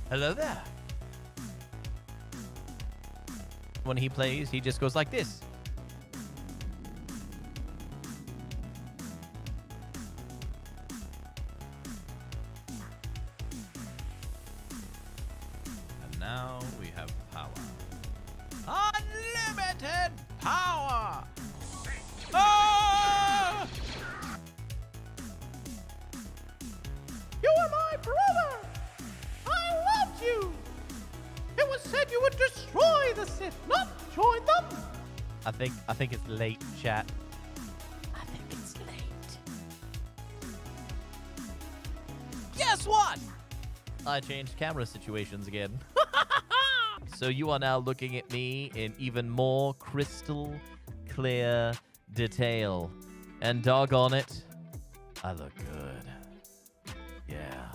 Hello there. When he plays, he just goes like this. And now we have power. Unlimited power! Ah! You are my brother! I loved you! It was said you would destroy the Sith, not join them! I think it's late, chat. I think it's late. Guess what? I changed camera situations again. So you are now looking at me in even more crystal clear detail. And doggone it, I look good. Yeah.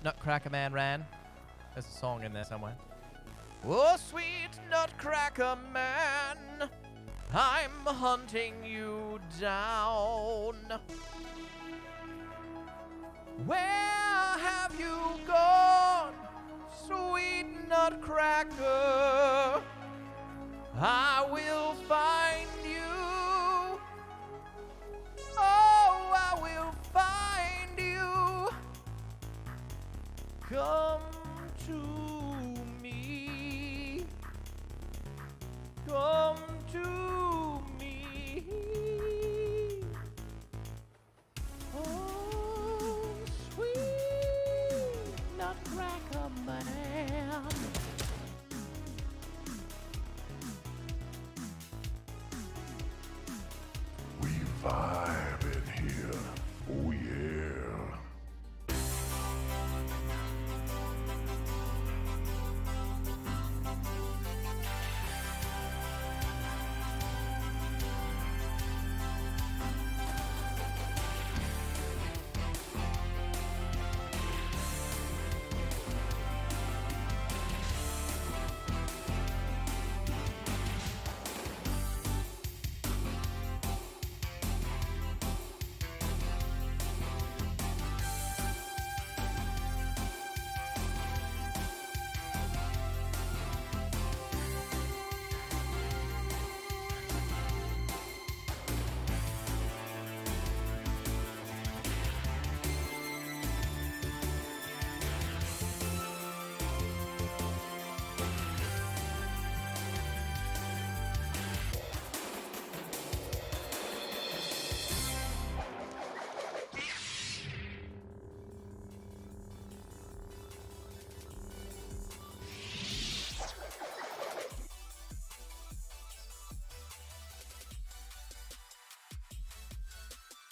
Nutcracker Man ran. There's a song in there somewhere. Oh, sweet Nutcracker Man, I'm hunting you down. Where have you gone, sweet Nutcracker? I will find you. Oh, I will find you. Come to me. Come to me. Oh, sweet Nutcracker Man. We vibe in here. Oh yeah.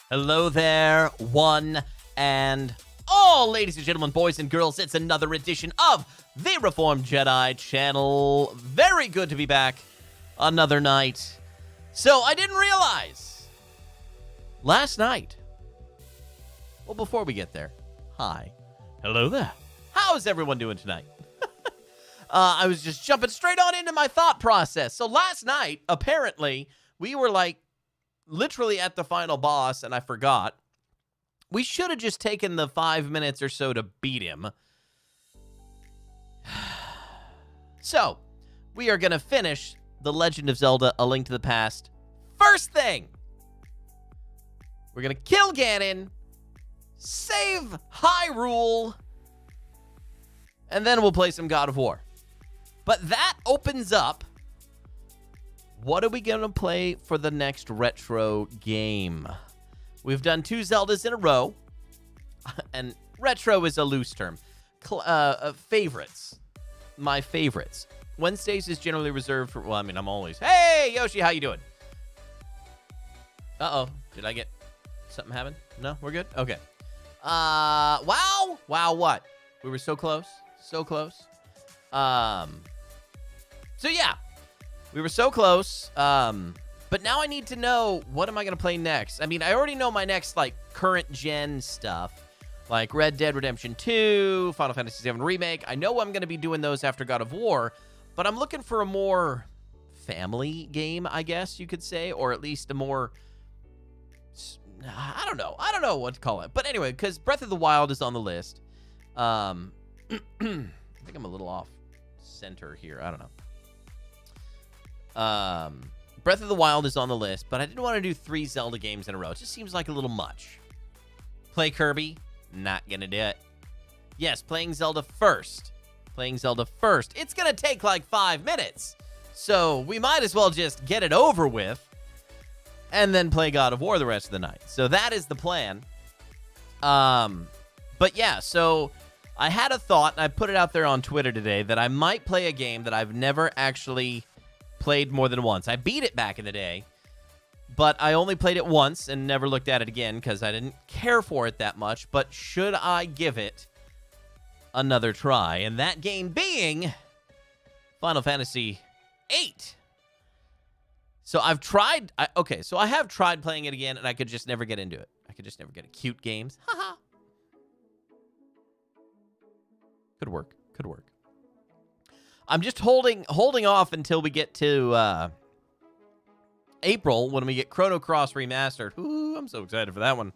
Hello there, one and all, ladies and gentlemen, boys and girls. It's another edition of the Reformed Jedi channel. Very good to be back another night. So I didn't realize last night. Well, before we get there, hi. Hello there. How's everyone doing tonight? I was just jumping straight on into my thought process. So last night, apparently, we were like, literally at the final boss, and I forgot. We should have just taken the 5 minutes or so to beat him. So, we are going to finish The Legend of Zelda: A Link to the Past. First thing, we're going to kill Ganon, save Hyrule, and then we'll play some God of War. But that opens up, what are we going to play for the next retro game? We've done 2 Zeldas in a row, and retro is a loose term. Favorites. My favorites. Wednesdays is generally reserved for, well, I mean, I'm always, hey, Yoshi, how you doing? Uh-oh, did I get something happen? No, we're good? Okay. Wow, what? We were so close, so close. So yeah. We were so close, but now I need to know, what am I going to play next? I mean, I already know my next, like, current-gen stuff, like Red Dead Redemption 2, Final Fantasy VII Remake. I know I'm going to be doing those after God of War, but I'm looking for a more family game, I guess you could say, or at least a more I don't know. I don't know what to call it. But anyway, because Breath of the Wild is on the list. I think I'm a little off center here. I don't know. Breath of the Wild is on the list, but I didn't want to do 3 Zelda games in a row. It just seems like a little much. Play Kirby? Not gonna do it. Yes, playing Zelda first. Playing Zelda first. It's gonna take like 5 minutes. So we might as well just get it over with and then play God of War the rest of the night. So that is the plan. But yeah, so I had a thought, and I put it out there on Twitter today, that I might play a game that I've never actually played more than once. I beat it back in the day, but I only played it once and never looked at it again because I didn't care for it that much. But should I give it another try? And that game being Final Fantasy VIII. So I've tried, so I have tried playing it again, and I could just never get into it. I could just never get it. Cute games. Haha. Could work. Could work. I'm just holding off until we get to April when we get Chrono Cross Remastered. Ooh, I'm so excited for that one.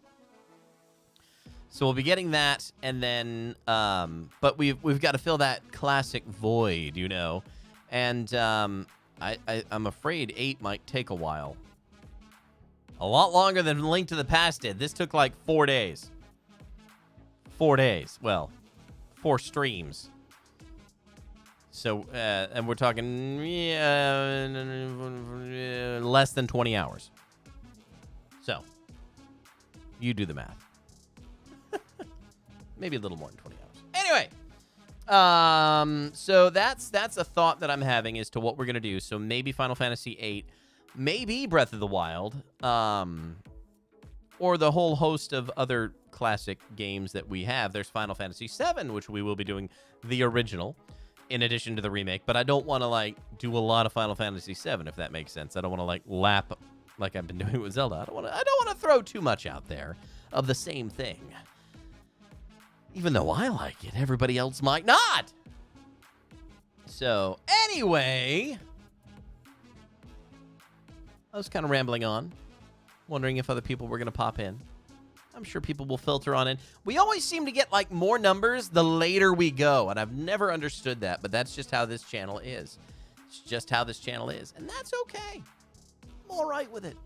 So we'll be getting that, and then, but we've got to fill that classic void, you know, and I'm afraid 8 might take a while. A lot longer than Link to the Past did. This took like 4 days. 4 days. Well, 4 streams. So, and we're talking less than 20 hours. So, you do the math. Maybe a little more than 20 hours. Anyway, so that's a thought that I'm having as to what we're going to do. So maybe Final Fantasy VIII, maybe Breath of the Wild, or the whole host of other classic games that we have. There's Final Fantasy VII, which we will be doing the original in addition to the remake, but I don't want to like do a lot of Final Fantasy VII, if that makes sense. I don't want to like lap like I've been doing with Zelda. I don't want to throw too much out there of the same thing. Even though I like it, everybody else might not. So, anyway, I was kind of rambling on, wondering if other people were going to pop in. I'm sure people will filter on in. We always seem to get, like, more numbers the later we go, and I've never understood that, but that's just how this channel is. It's just how this channel is, and that's okay. I'm all right with it.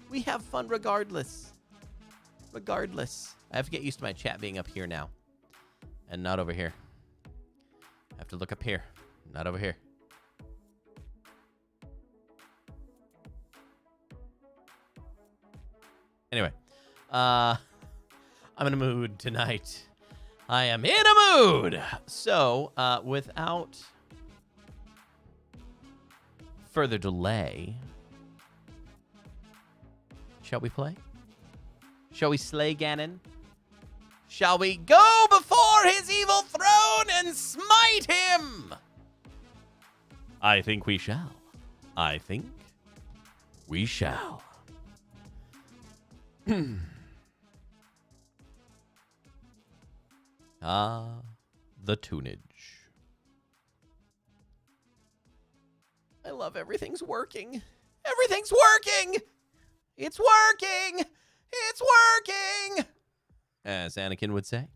We have fun regardless. Regardless. I have to get used to my chat being up here now, and not over here. I have to look up here, not over here. Anyway, I'm in a mood tonight. I am in a mood. So, without further delay, shall we play? Shall we slay Ganon? Shall we go before his evil throne and smite him? I think we shall. I think we shall. The tunage. I love everything's working. Everything's working! It's working! It's working! As Anakin would say.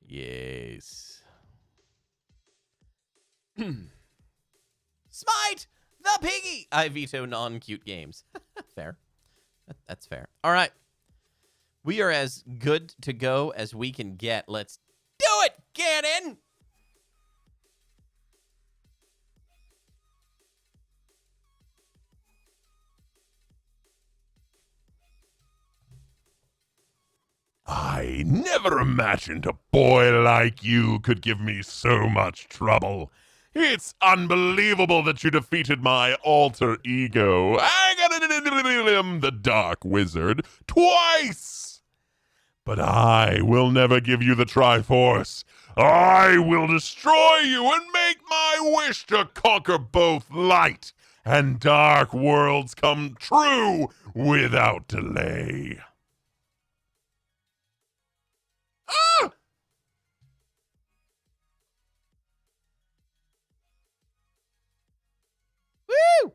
Yes. Smite the piggy! I veto non-cute games. Fair. That's fair. All right. We are as good to go as we can get. Let's do it, Ganon! I never imagined a boy like you could give me so much trouble. It's unbelievable that you defeated my alter ego, the Dark Wizard, twice! But I will never give you the Triforce. I will destroy you and make my wish to conquer both light and dark worlds come true without delay. Ah! Woo!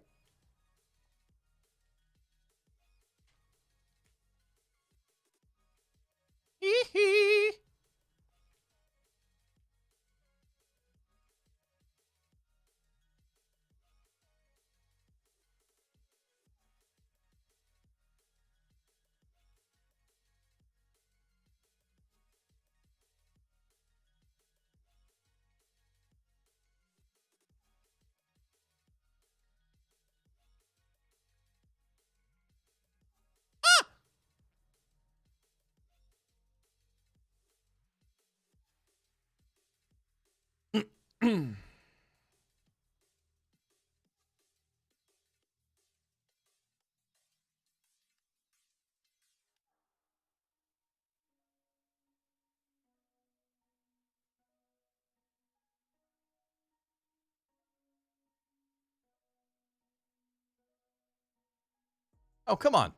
Oh, come on.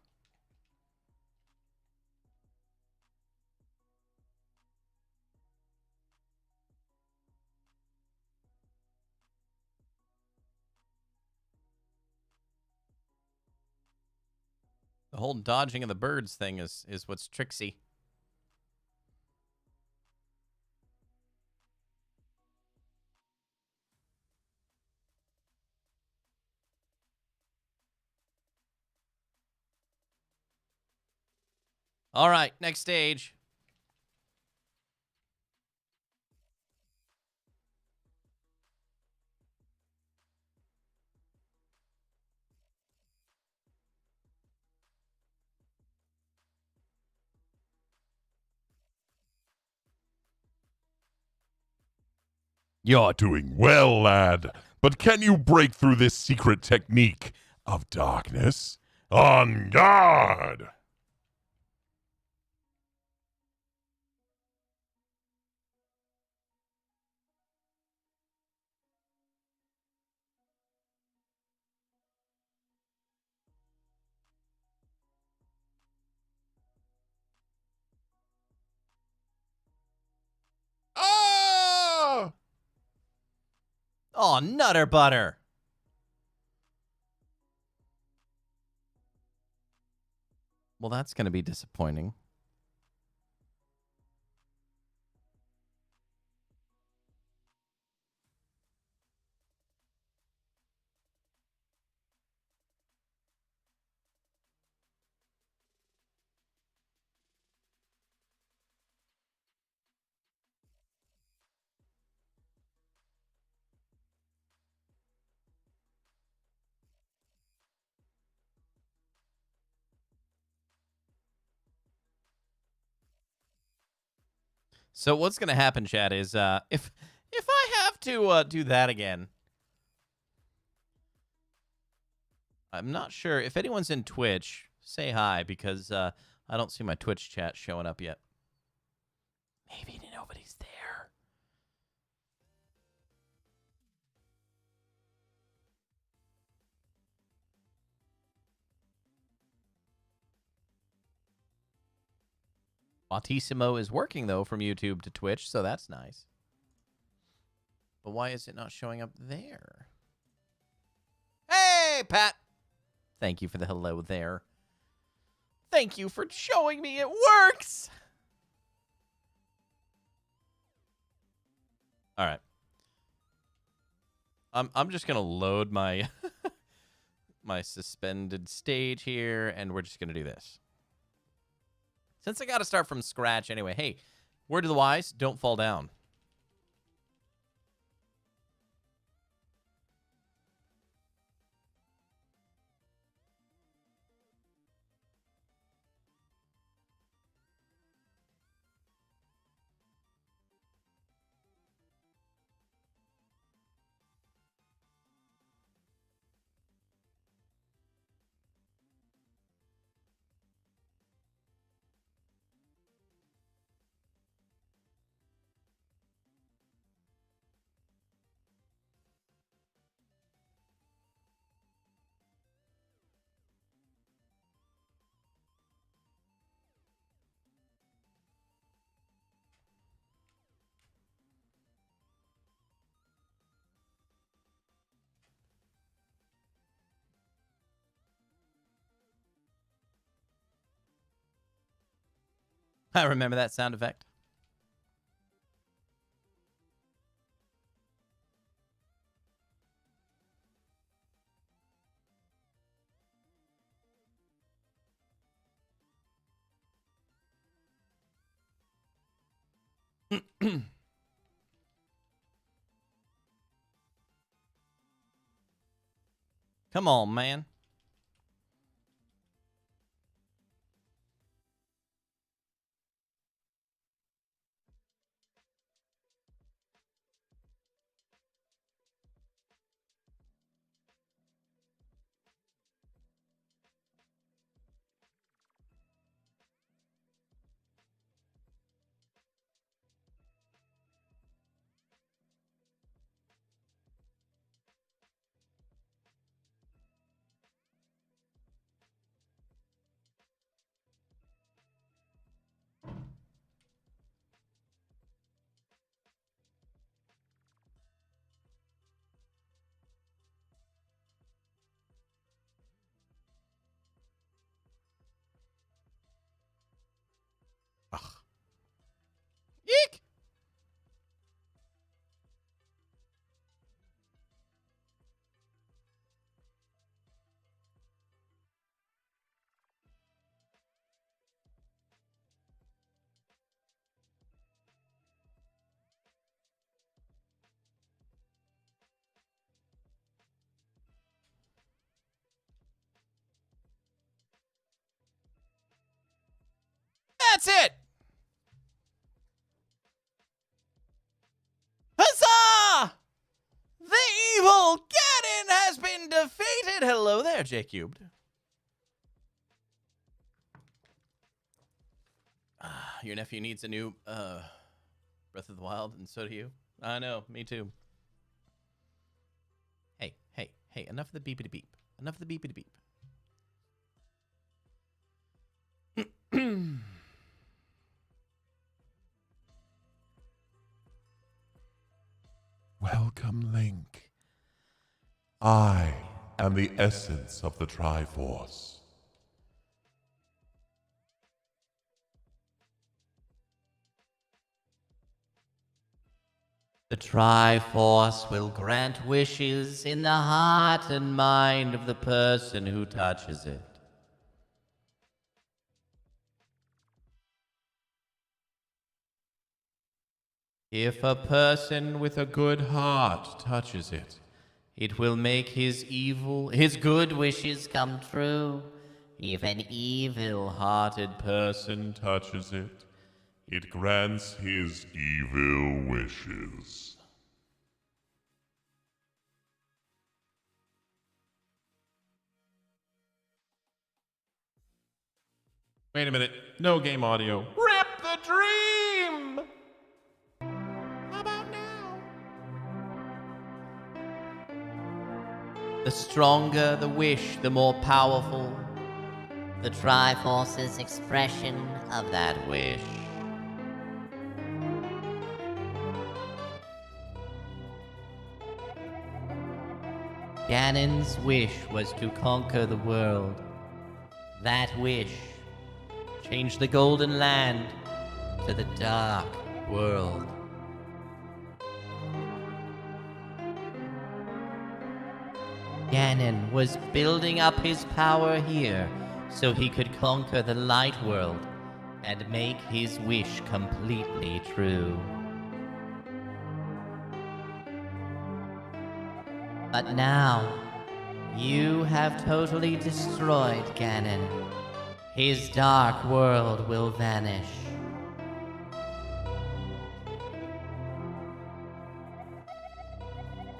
The whole dodging of the birds thing is what's tricksy. All right, next stage. You're doing well, lad. But can you break through this secret technique of darkness? On guard! Ah! Oh, nutter butter. Well, that's going to be disappointing. So what's going to happen, Chad, is if I have to do that again, I'm not sure if anyone's in Twitch. Say hi because I don't see my Twitch chat showing up yet. Maybe nobody's there. Autissimo is working though from YouTube to Twitch, so that's nice. But why is it not showing up there? Hey, Pat. Thank you for the hello there. Thank you for showing me it works. All right. I'm just gonna load my my suspended stage here, and we're just gonna do this. Since I got to start from scratch anyway. Hey, word to the wise: don't fall down. I remember that sound effect. Come on, man. that's it! Huzzah! The evil Ganon has been defeated! Hello there, J-Cubed. Your nephew needs a new Breath of the Wild, and so do you. I know, me too. Hey, enough of the beepity beep. Enough of the beepity beep. Welcome, Link. I am the essence of the Triforce. The Triforce will grant wishes in the heart and mind of the person who touches it. If a person with a good heart touches it, it will make his good wishes come true. If an evil-hearted person touches it, It grants his evil wishes. Wait a minute. No game audio. rip the dream! How about now? The stronger the wish, the more powerful the Triforce's expression of that wish. Ganon's wish was to conquer the world. That wish changed the Golden Land to the Dark World. Ganon was building up his power here so he could conquer the Light World and make his wish completely true. But now, you have totally destroyed Ganon. His dark world will vanish.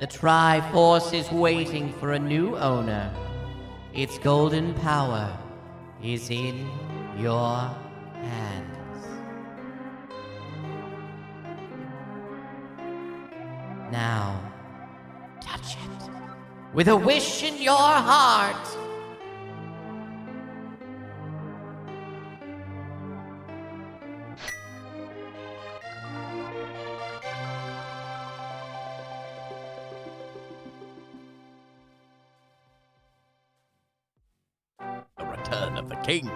The Triforce is waiting for a new owner. Its golden power is in your hands. Now, touch it with a wish in your heart. The return of the king.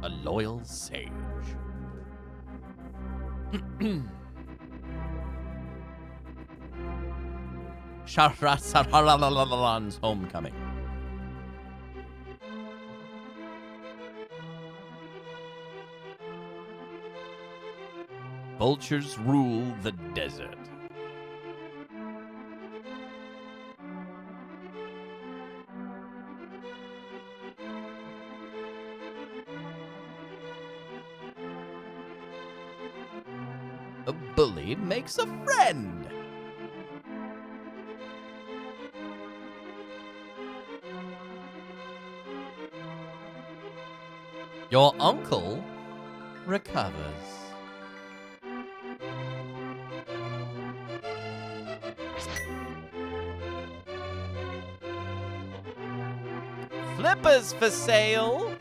A loyal sage. Shahrazad's homecoming. Vultures rule the desert. A bully makes a friend. Your uncle recovers. Flippers for sale.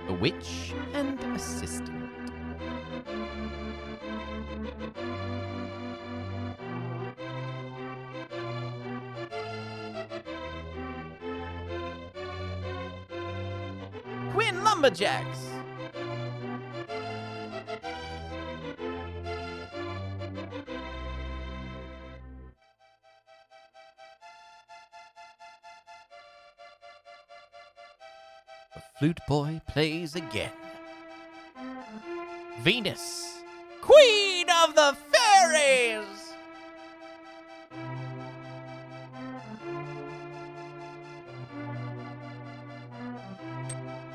A witch and assistant. Quinn Lumberjacks. flute boy plays again. Venus, queen of the fairies!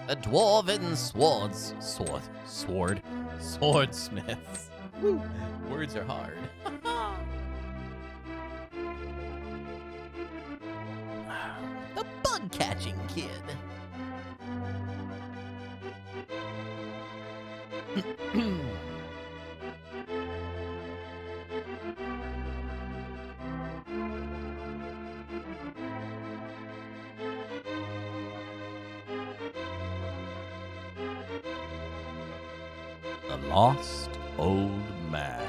The dwarven swordsmiths. Woo. Words are hard. The bug-catching kid. The lost old man.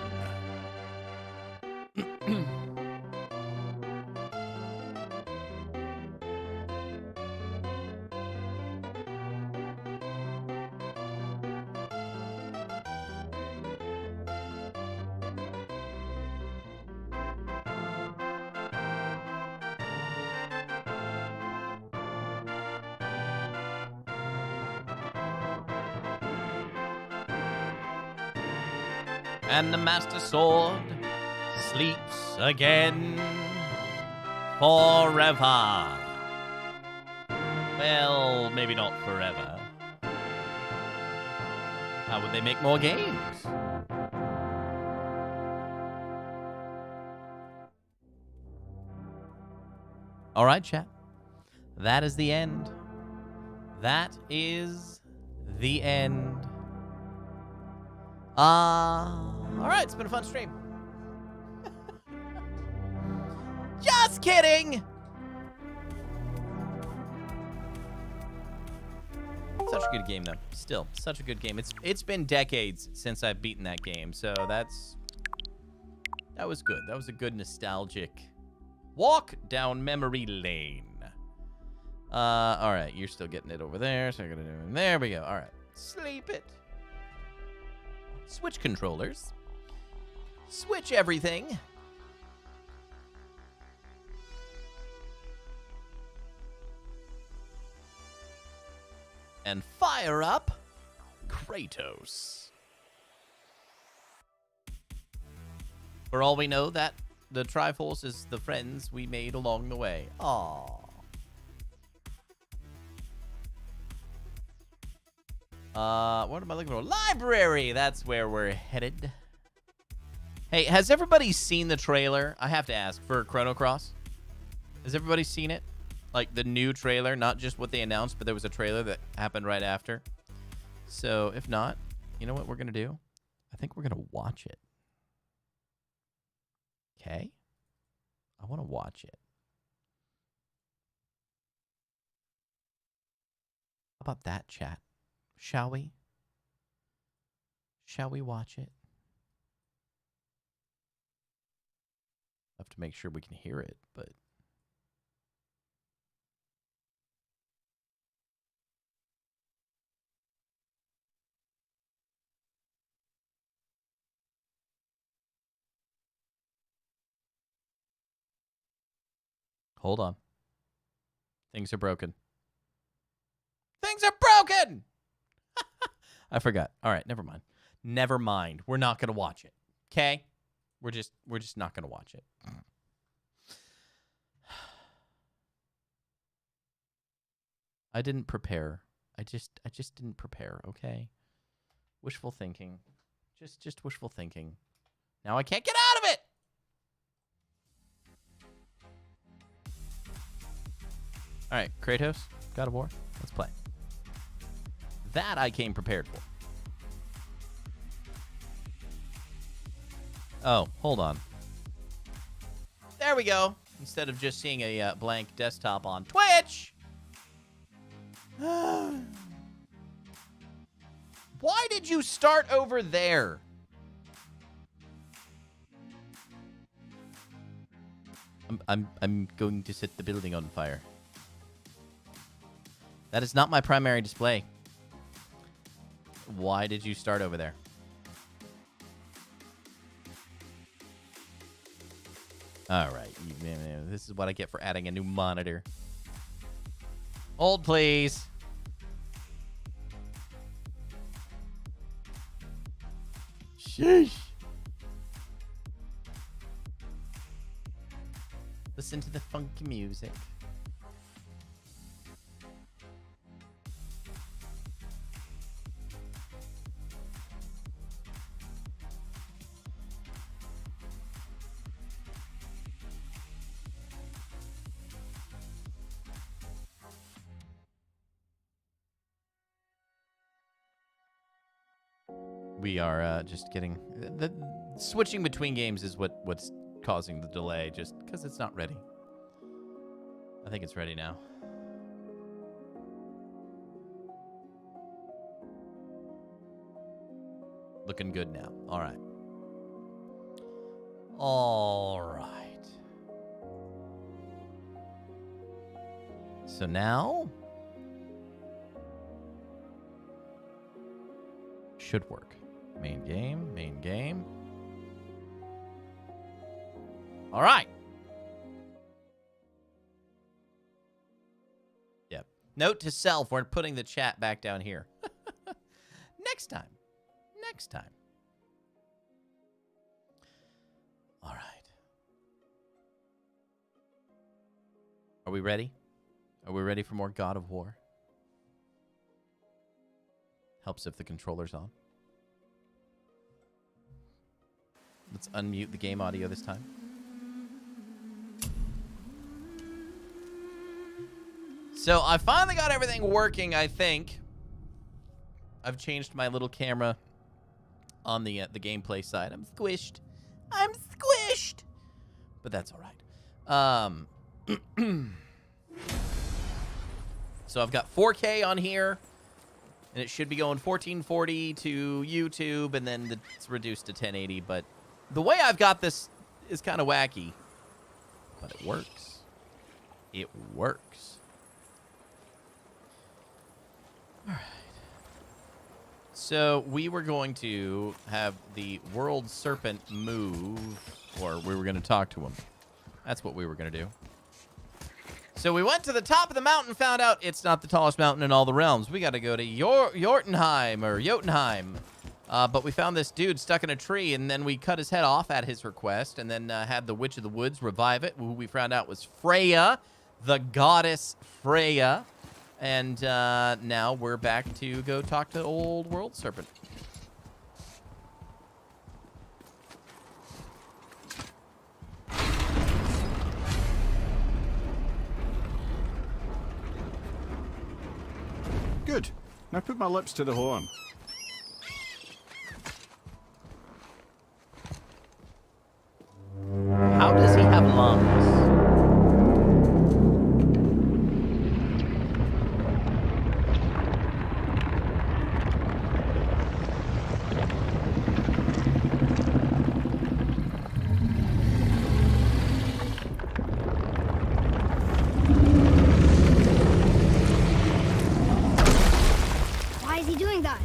And the Master Sword sleeps again forever. Well, maybe not forever. How would they make more games? All right, chat. That is the end. That is the end. All right, it's been a fun stream. Just kidding! Such a good game, though. Still, such a good game. It's been decades since I've beaten that game, so that was good. That was a good nostalgic walk down memory lane. All right, you're still getting it over there, so I'm gonna do it. There we go. All right, sleep it. Switch controllers. Switch everything. And fire up Kratos. For all we know, that the Triforce is the friends we made along the way. Aww. What am I looking for? Library! That's where we're headed. Hey, has everybody seen the trailer? I have to ask, for Chrono Cross. Has everybody seen it? Like, the new trailer, not just what they announced, but there was a trailer that happened right after. So, if not, you know what we're going to do? I think we're going to watch it. Okay? I want to watch it. How about that, chat? Shall we? Shall we watch it? Have to make sure we can hear it, but... Hold on. Things are broken. Things are broken! I forgot. All right, never mind. Never mind. We're not going to watch it. Okay? We're just not going to watch it. I didn't prepare. I just didn't prepare, okay? Wishful thinking. Just wishful thinking. Now I can't get out of it. All right, Kratos, God of War, let's play. That I came prepared for. Oh, hold on. There we go. Instead of just seeing a blank desktop on Twitch. Why did you start over there? I'm going to set the building on fire. That is not my primary display. Why did you start over there? All right. This is what I get for adding a new monitor. Hold, please. Sheesh. Listen to the funky music. We are just getting the switching between games is what's causing the delay, just because it's not ready. I think it's ready now. Looking good now. All right. All right. So now should work. Main game, main game. All right. Yep. Note to self, we're putting the chat back down here. Next time. Next time. All right. Are we ready? Are we ready for more God of War? Helps if the controller's on. Let's unmute the game audio this time. So I finally got everything working, I think. I've changed my little camera on the gameplay side. I'm squished. I'm squished. But that's all right. So I've got 4K on here. And it should be going 1440 to YouTube, and then it's reduced to 1080. But the way I've got this is kind of wacky. But it works. It works. All right. So we were going to have the world serpent move, or we were going to talk to him. That's what we were going to do. So we went to the top of the mountain, found out it's not the tallest mountain in all the realms. We got to go to Jotunheim. But we found this dude stuck in a tree, and then we cut his head off at his request, and then had the Witch of the Woods revive it, who we found out was Freya, the goddess Freya. And now we're back to go talk to old world serpent. Good. Now put my lips to the horn. How does he have lungs? Why is he doing that?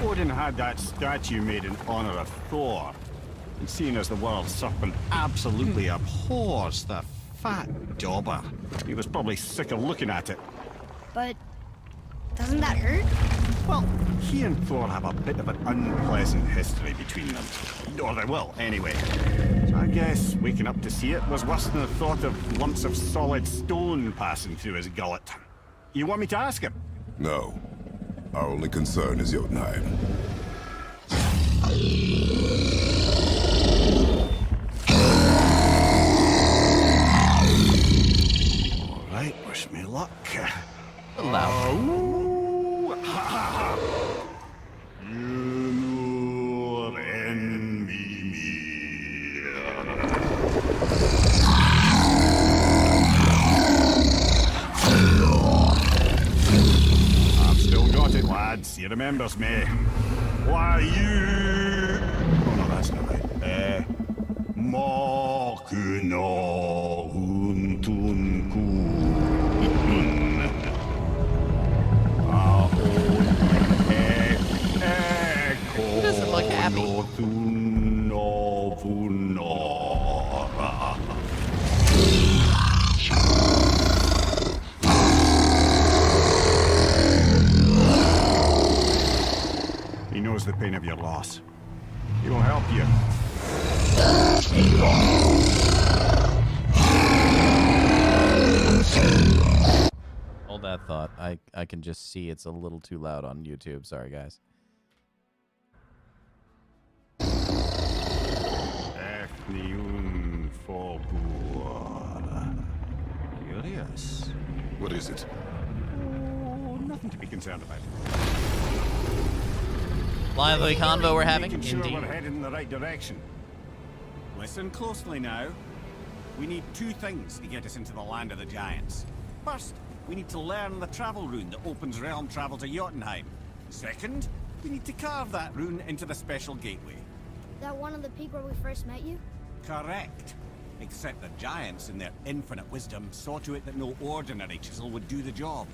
Odin had that statue made in honor of Thor. And seeing as the world serpent absolutely abhors the fat dauber, he was probably sick of looking at it. But doesn't that hurt? Well, he and Thor have a bit of an unpleasant history between them. Or they will, anyway. So I guess waking up to see it was worse than the thought of lumps of solid stone passing through his gullet. You want me to ask him? No. Our only concern is Jotunheim. All right, wish me luck. Loud. You envy me. I've still got it, lads. He remembers me. Why you? Oh no, that's not right. Mokuno huntunku. He doesn't look happy. He knows the pain of your loss. He will help you. Hold that thought. I can just see it's a little too loud on YouTube. Sorry, guys. Curious. What is it? Oh, nothing to be concerned about. Lively convo we're having. Making sure Indeed. we're headed in the right direction. Listen closely now. We need two things to get us into the land of the giants. First, we need to learn the travel rune that opens realm travel to Jotunheim. Second, we need to carve that rune into the special gateway. That one on the peak where we first met you? Correct. Except the giants, in their infinite wisdom, saw to it that no ordinary chisel would do the job.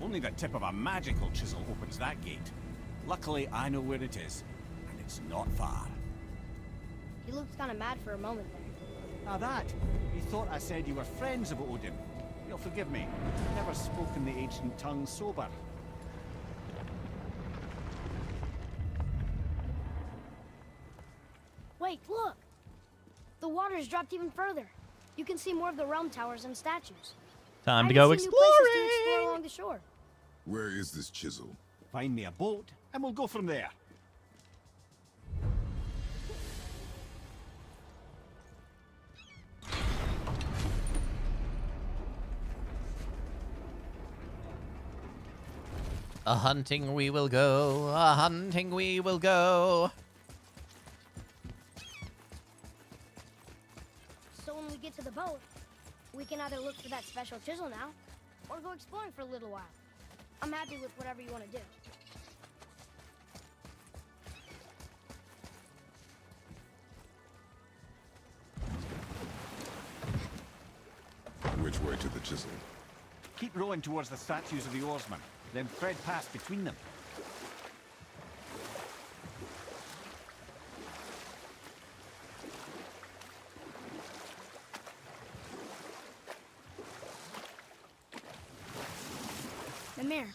Only the tip of a magical chisel opens that gate. Luckily, I know where it is, and it's not far. He looked kind of mad for a moment there. Now that, you thought I said you were friends of Odin. You'll forgive me. Never spoken the ancient tongue sober. Wait, look! The water's dropped even further. You can see more of the realm towers and statues. Time to I go can see new places to explore exploring. along the shore. Where is this chisel? Find me a boat, and we'll go from there. A hunting we will go. A hunting we will go. So when we get to the boat, we can either look for that special chisel now, or go exploring for a little while. I'm happy with whatever you want to do. Which way to the chisel? Keep rowing towards the statues of the oarsmen, then thread past between them. Mimir,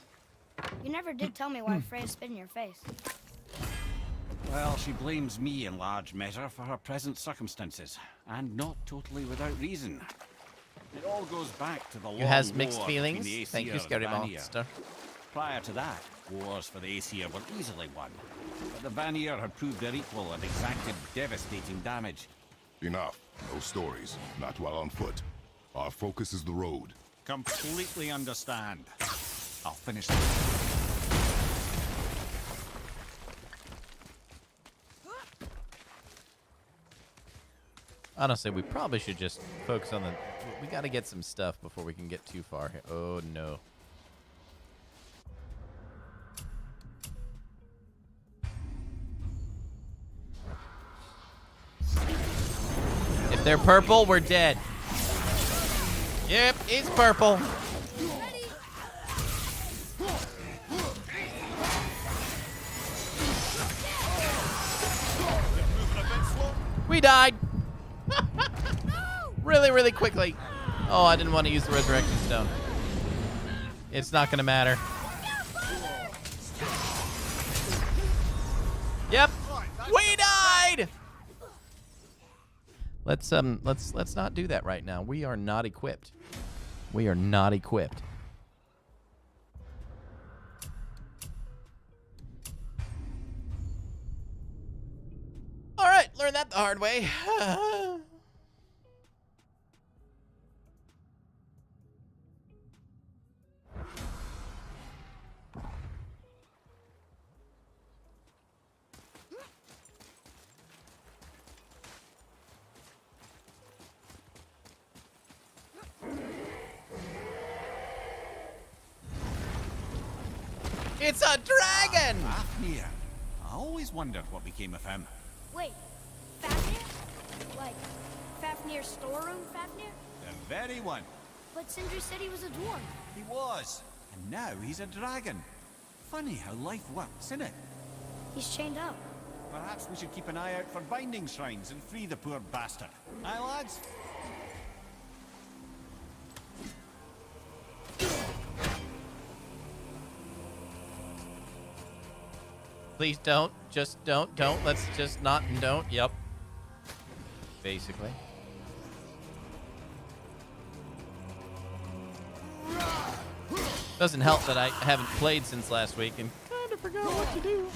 you never did tell me why Freya spit in your face. Well, she blames me in large measure for her present circumstances, and not totally without reason. It all goes back to the long You has mixed war feelings. between the Thank you, Aesir Scary and the Vanir. Monster. Prior to that, wars for the Aesir were easily won. But the Vanir had proved their equal and exacted devastating damage. Enough. No stories. Not while on foot. Our focus is the road. Completely understand. I'll finish this. Honestly, we probably should just focus on the... We got to get some stuff before we can get too far here. Oh, no. If they're purple, we're dead. Yep, it's purple. We died. Really, really quickly. Oh, I didn't want to use the resurrection stone. It's not gonna matter. Yep, we died. Let's not do that right now. We are not equipped. We are not equipped. All right, learn that the hard way. It's a dragon! Fafnir. I always wondered what became of him. Wait, Fafnir? Like, Fafnir's storeroom Fafnir? The very one. But Sindri said he was a dwarf. He was. And now he's a dragon. Funny how life works, isn't it? He's chained up. Perhaps we should keep an eye out for binding shrines and free the poor bastard. Aye, lads? Please don't. Just don't. Don't. Let's just not and don't. Yep. Basically. Doesn't help that I haven't played since last week and kind of forgot what to do.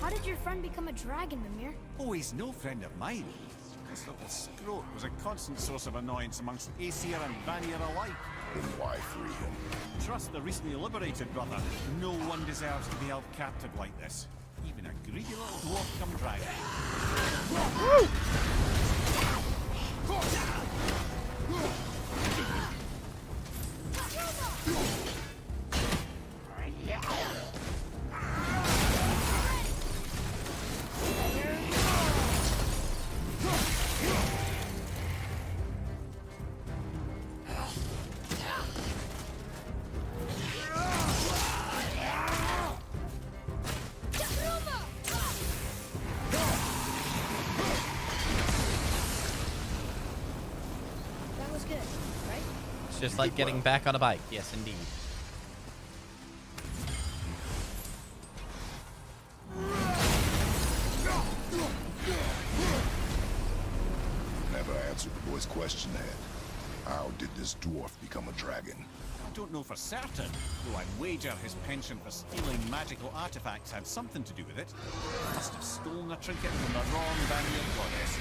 How did your friend become a dragon, Mimir? Oh, he's no friend of mine. This little scrote was a constant source of annoyance amongst Aesir and Vanir alike. Then why free him? Trust the recently liberated brother. No one deserves to be held captive like this. Even a greedy little dwarf come dragon. That was good, right? It's just like getting back on a bike. Yes, indeed. Never answered the boy's question then. How did this dwarf become a dragon? I don't know for certain, though I'd wager his penchant for stealing magical artifacts had something to do with it. Must have stolen a trinket from the wrong Vanir goddess.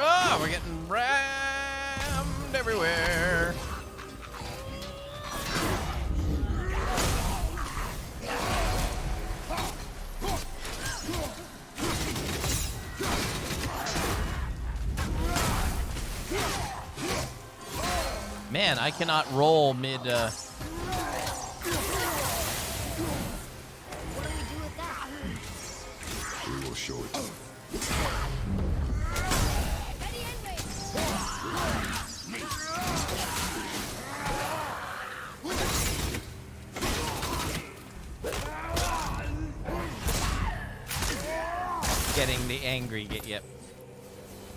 Ah, we're getting rammed everywhere. Man, I cannot roll mid. What do we do with that? We will show it to him. Ready and wait. Getting the angry. Yep.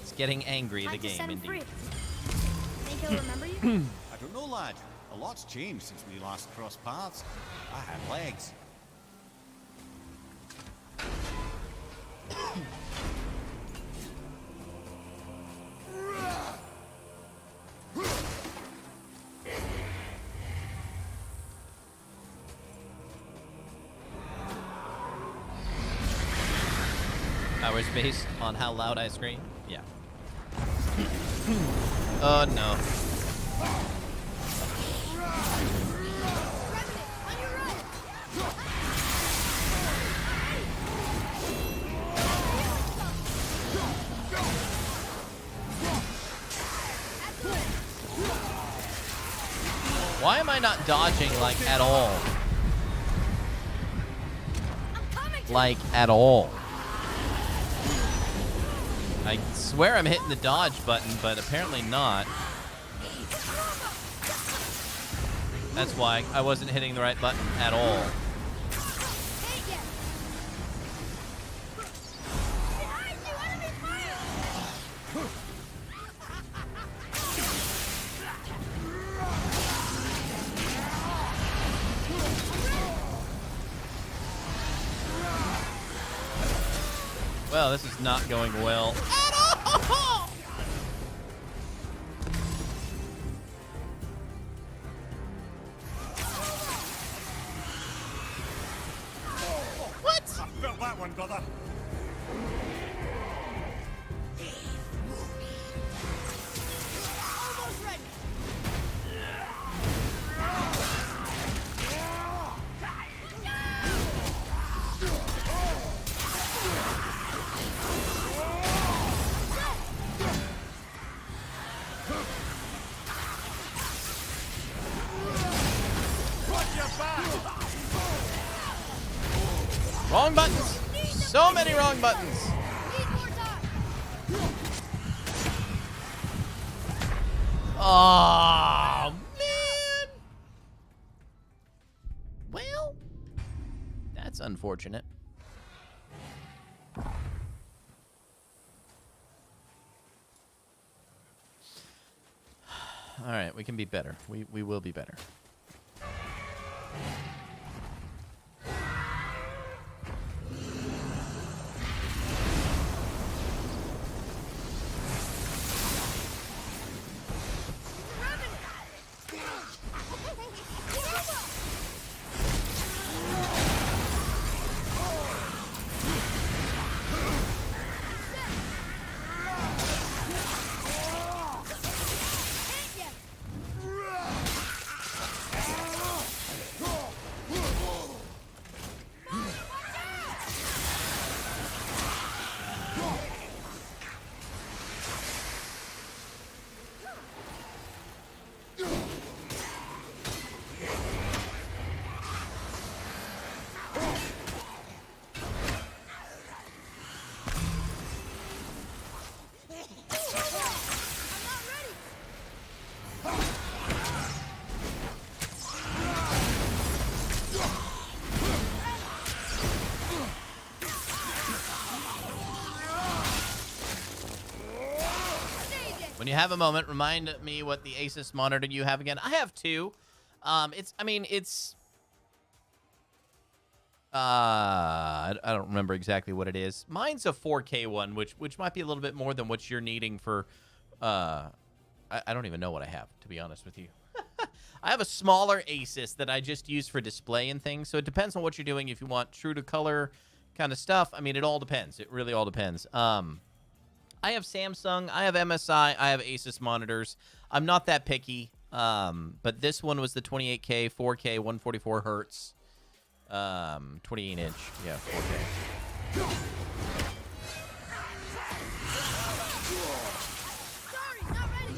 It's getting angry, the How'd you game, set him free? indeed. Think he'll remember you? I don't know, lad. A lot's changed since we last crossed paths. I had legs. Hours based on how loud I scream? Yeah. Oh no. On your right. Why am I not dodging, like, at all? Like, at all. I swear I'm hitting the dodge button, but apparently not. That's why I wasn't hitting the right button at all. Well, this is not going well at all. What? I felt that one, brother. Almost ready. Wrong buttons. So many wrong buttons. Need more time. Oh, man. Well, that's unfortunate. All right, we can be better. We will be better. When you have a moment, remind me what the Asus monitor you have again. I have two. I don't remember exactly what it is. Mine's a 4K one, which might be a little bit more than what you're needing for. I don't even know what I have, to be honest with you. I have a smaller Asus that I just use for display and things. So it depends on what you're doing. If you want true to color kind of stuff, I mean, it all depends. It really all depends. I have Samsung, I have MSI, I have Asus monitors. I'm not that picky, but this one was the 28K, 4K, 144 hertz, 28-inch, yeah, 4K. Sorry, not ready.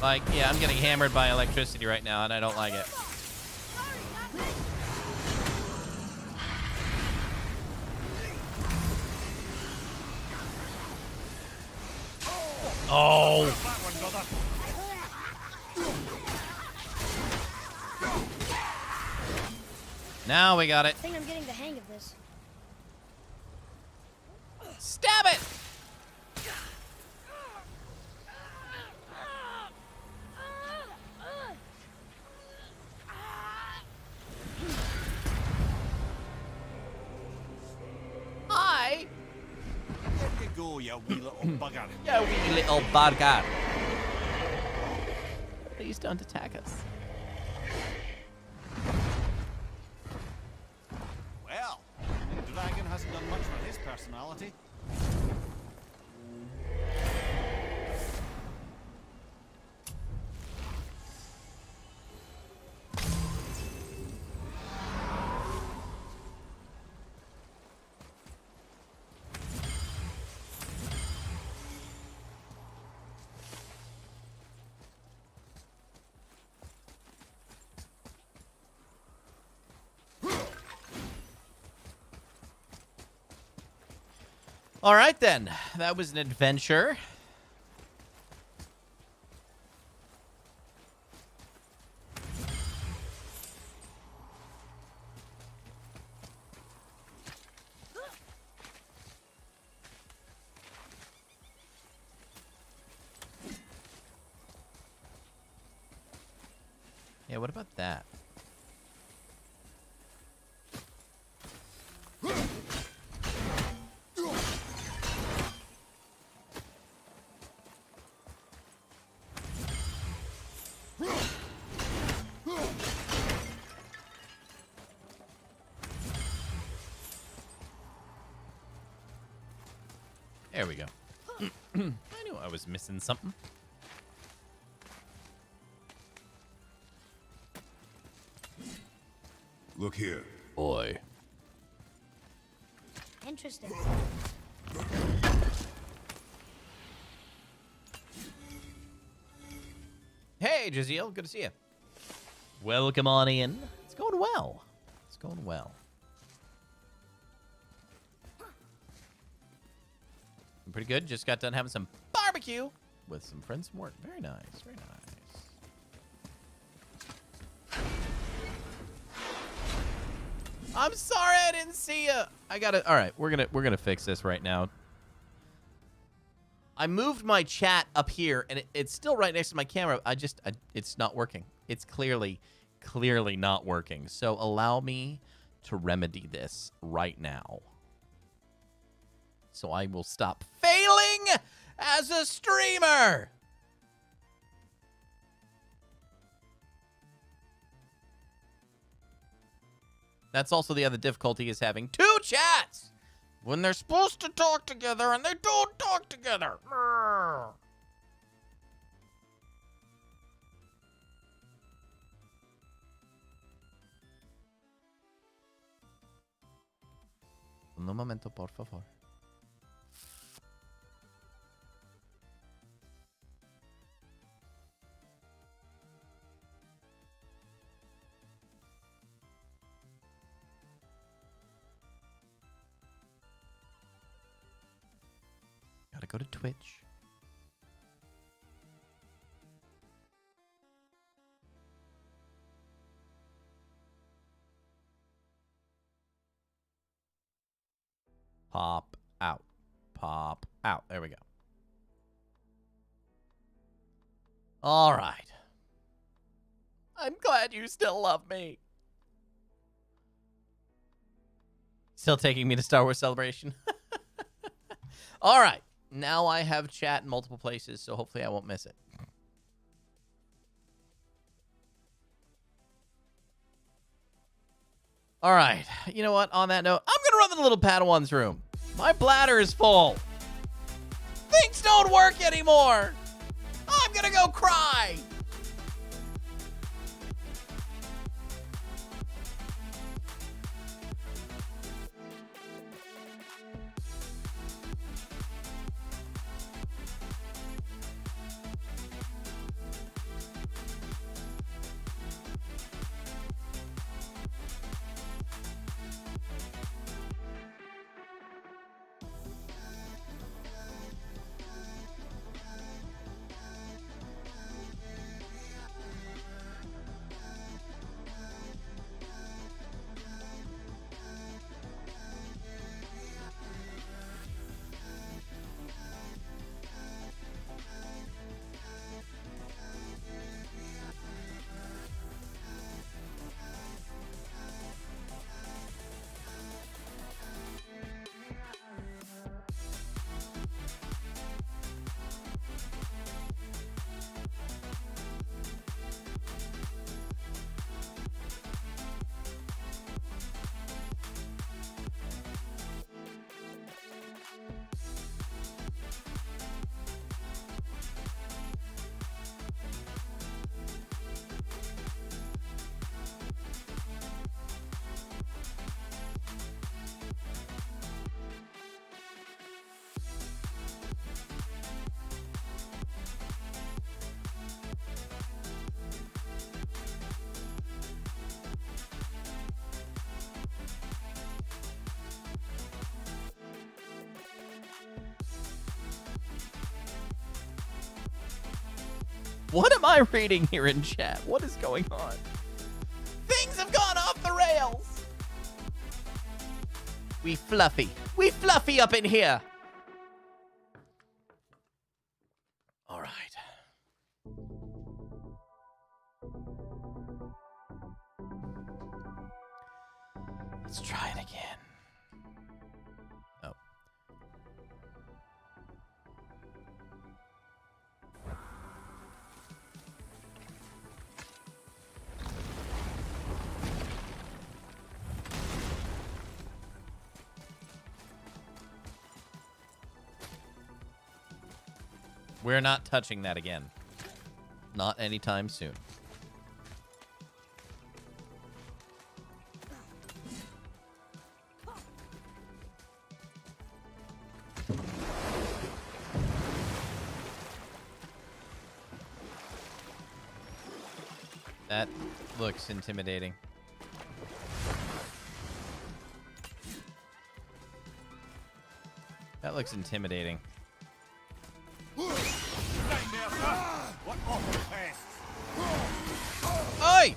Like, yeah, I'm getting hammered by electricity right now, and I don't like it. Oh! Now we got it. I think I'm getting the hang of this. Stab it! Hi! There you go, you wee little bugger. You wee little bugger. Please don't attack us. Well, the dragon hasn't done much for his personality. All right, then. That was an adventure. Yeah, what about that? There we go. I knew I was missing something. Look here. Boy. Interesting. Hey, Jaziel. Good to see you. Welcome on in. It's going well. It's going well. I'm pretty good. Just got done having some barbecue with some friends from work. Very nice. Very nice. I'm sorry I didn't see you. I gotta. All right, we're gonna fix this right now. I moved my chat up here, and it's still right next to my camera. It's not working. It's clearly not working. So allow me to remedy this right now. So I will stop failing as a streamer. That's also the other difficulty, is having two chats when they're supposed to talk together and they don't talk together. Un momento, por favor. Gotta go to Twitch. Pop out. Pop out. There we go. All right. I'm glad you still love me. Still taking me to Star Wars Celebration. All right. Now I have chat in multiple places, so hopefully I won't miss it. All right. You know what? On that note, I'm going to run to the little Padawan's room. My bladder is full. Things don't work anymore. I'm going to go cry. What am I reading here in chat? What is going on? Things have gone off the rails. We fluffy. We fluffy up in here. All right. Let's try it again. Oh. We're not touching that again. Not anytime soon. That looks intimidating. That looks intimidating. What awful pests! Oi!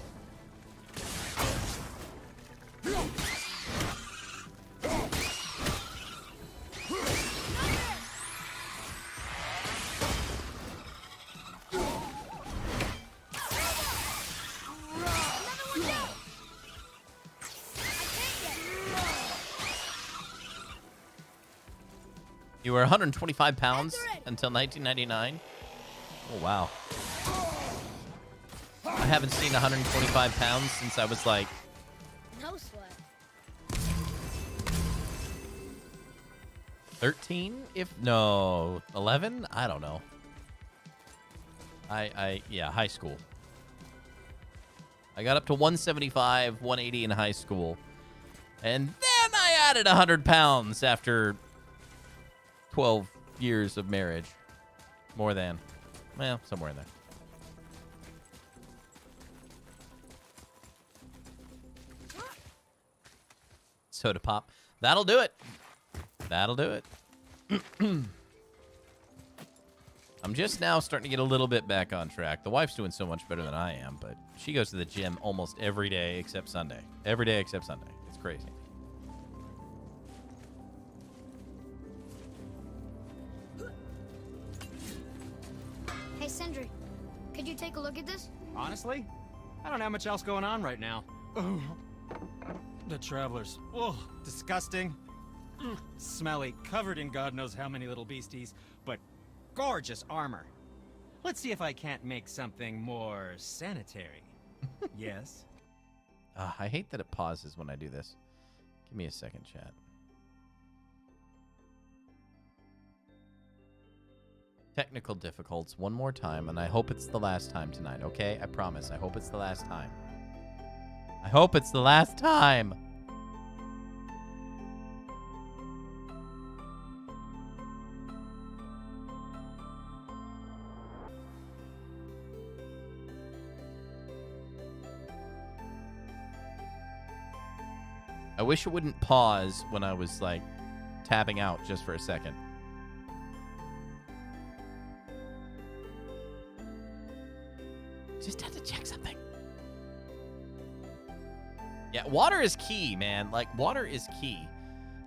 You were 125 pounds until 1999. Oh, wow. I haven't seen 125 pounds since I was like... No sweat. 13? No, 11? I don't know. Yeah, high school. I got up to 175, 180 in high school. And then I added 100 pounds after 12 years of marriage. More than. Well, somewhere in there. Soda pop. That'll do it. That'll do it. I'm just now starting to get a little bit back on track. The wife's doing so much better than I am, but she goes to the gym almost every day except Sunday. Every day except Sunday. It's crazy. Hey, Sindri, could you take a look at this? Honestly, I don't have much else going on right now. Ugh. The travelers. Oh, disgusting. Smelly, covered in God knows how many little beasties, but gorgeous armor. Let's see if I can't make something more sanitary. Yes? I hate that it pauses when I do this. Give me a second, chat. Technical difficulties one more time, and I hope it's the last time tonight, okay? I promise. I hope it's the last time. I hope it's the last time. I wish it wouldn't pause when I was, like, tapping out just for a second. Just had to check something. Yeah, water is key, man. Like, water is key.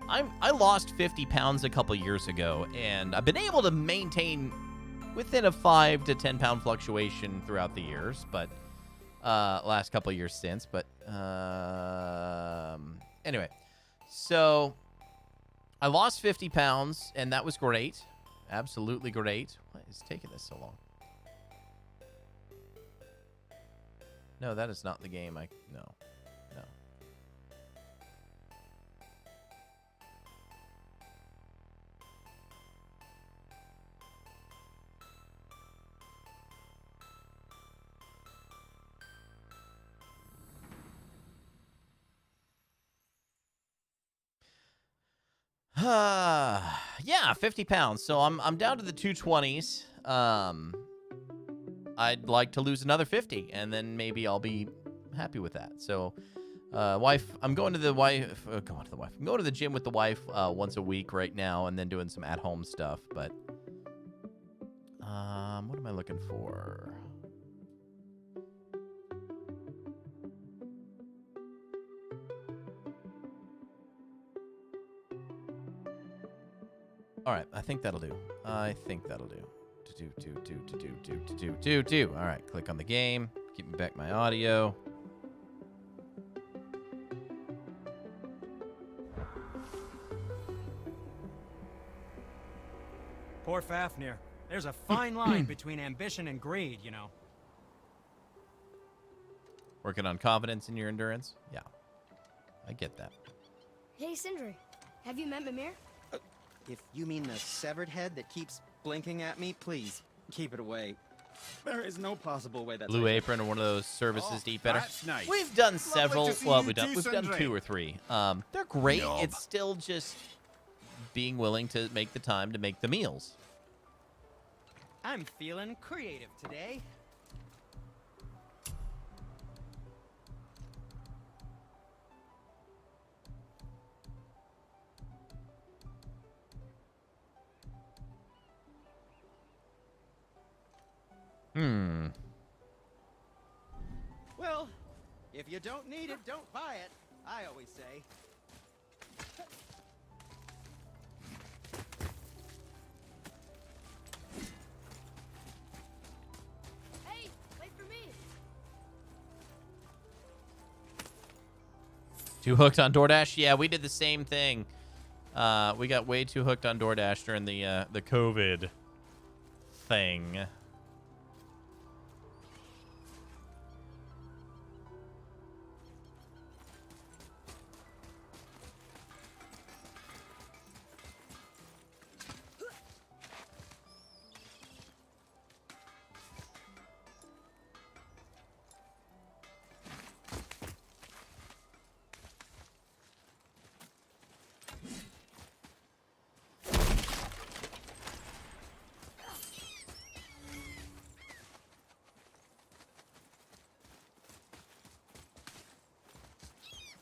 I lost 50 pounds a couple years ago, and I've been able to maintain within a 5 to 10 pound fluctuation throughout the years, but last couple years since. But anyway, so I lost 50 pounds, and that was great. Absolutely great. Why is taking this so long? No, that is not the game. No. Yeah, 50 pounds. So I'm down to the 220s. I'd like to lose another 50, and then maybe I'll be happy with that. So, I'm going to the gym with the wife once a week right now, and then doing some at-home stuff. But what am I looking for? All right, I think that'll do. All right, click on the game. Give me back my audio. Poor Fafnir. There's a fine line between ambition and greed, you know. Working on confidence in your endurance? Yeah. I get that. Hey, Sindri. Have you met Mimir? If you mean the severed head that keeps blinking at me, please keep it away. There is no possible way that's Blue Apron or one of those services to eat better. That's nice. We've done Lovely several. to see Well, you we've done Sindri. 2 or 3. They're great. Yum. It's still just being willing to make the time to make the meals. I'm feeling creative today. Well, if you don't need it, don't buy it. I always say. Hey, wait for me. Too hooked on DoorDash? Yeah, we did the same thing. We got way too hooked on DoorDash during the COVID thing.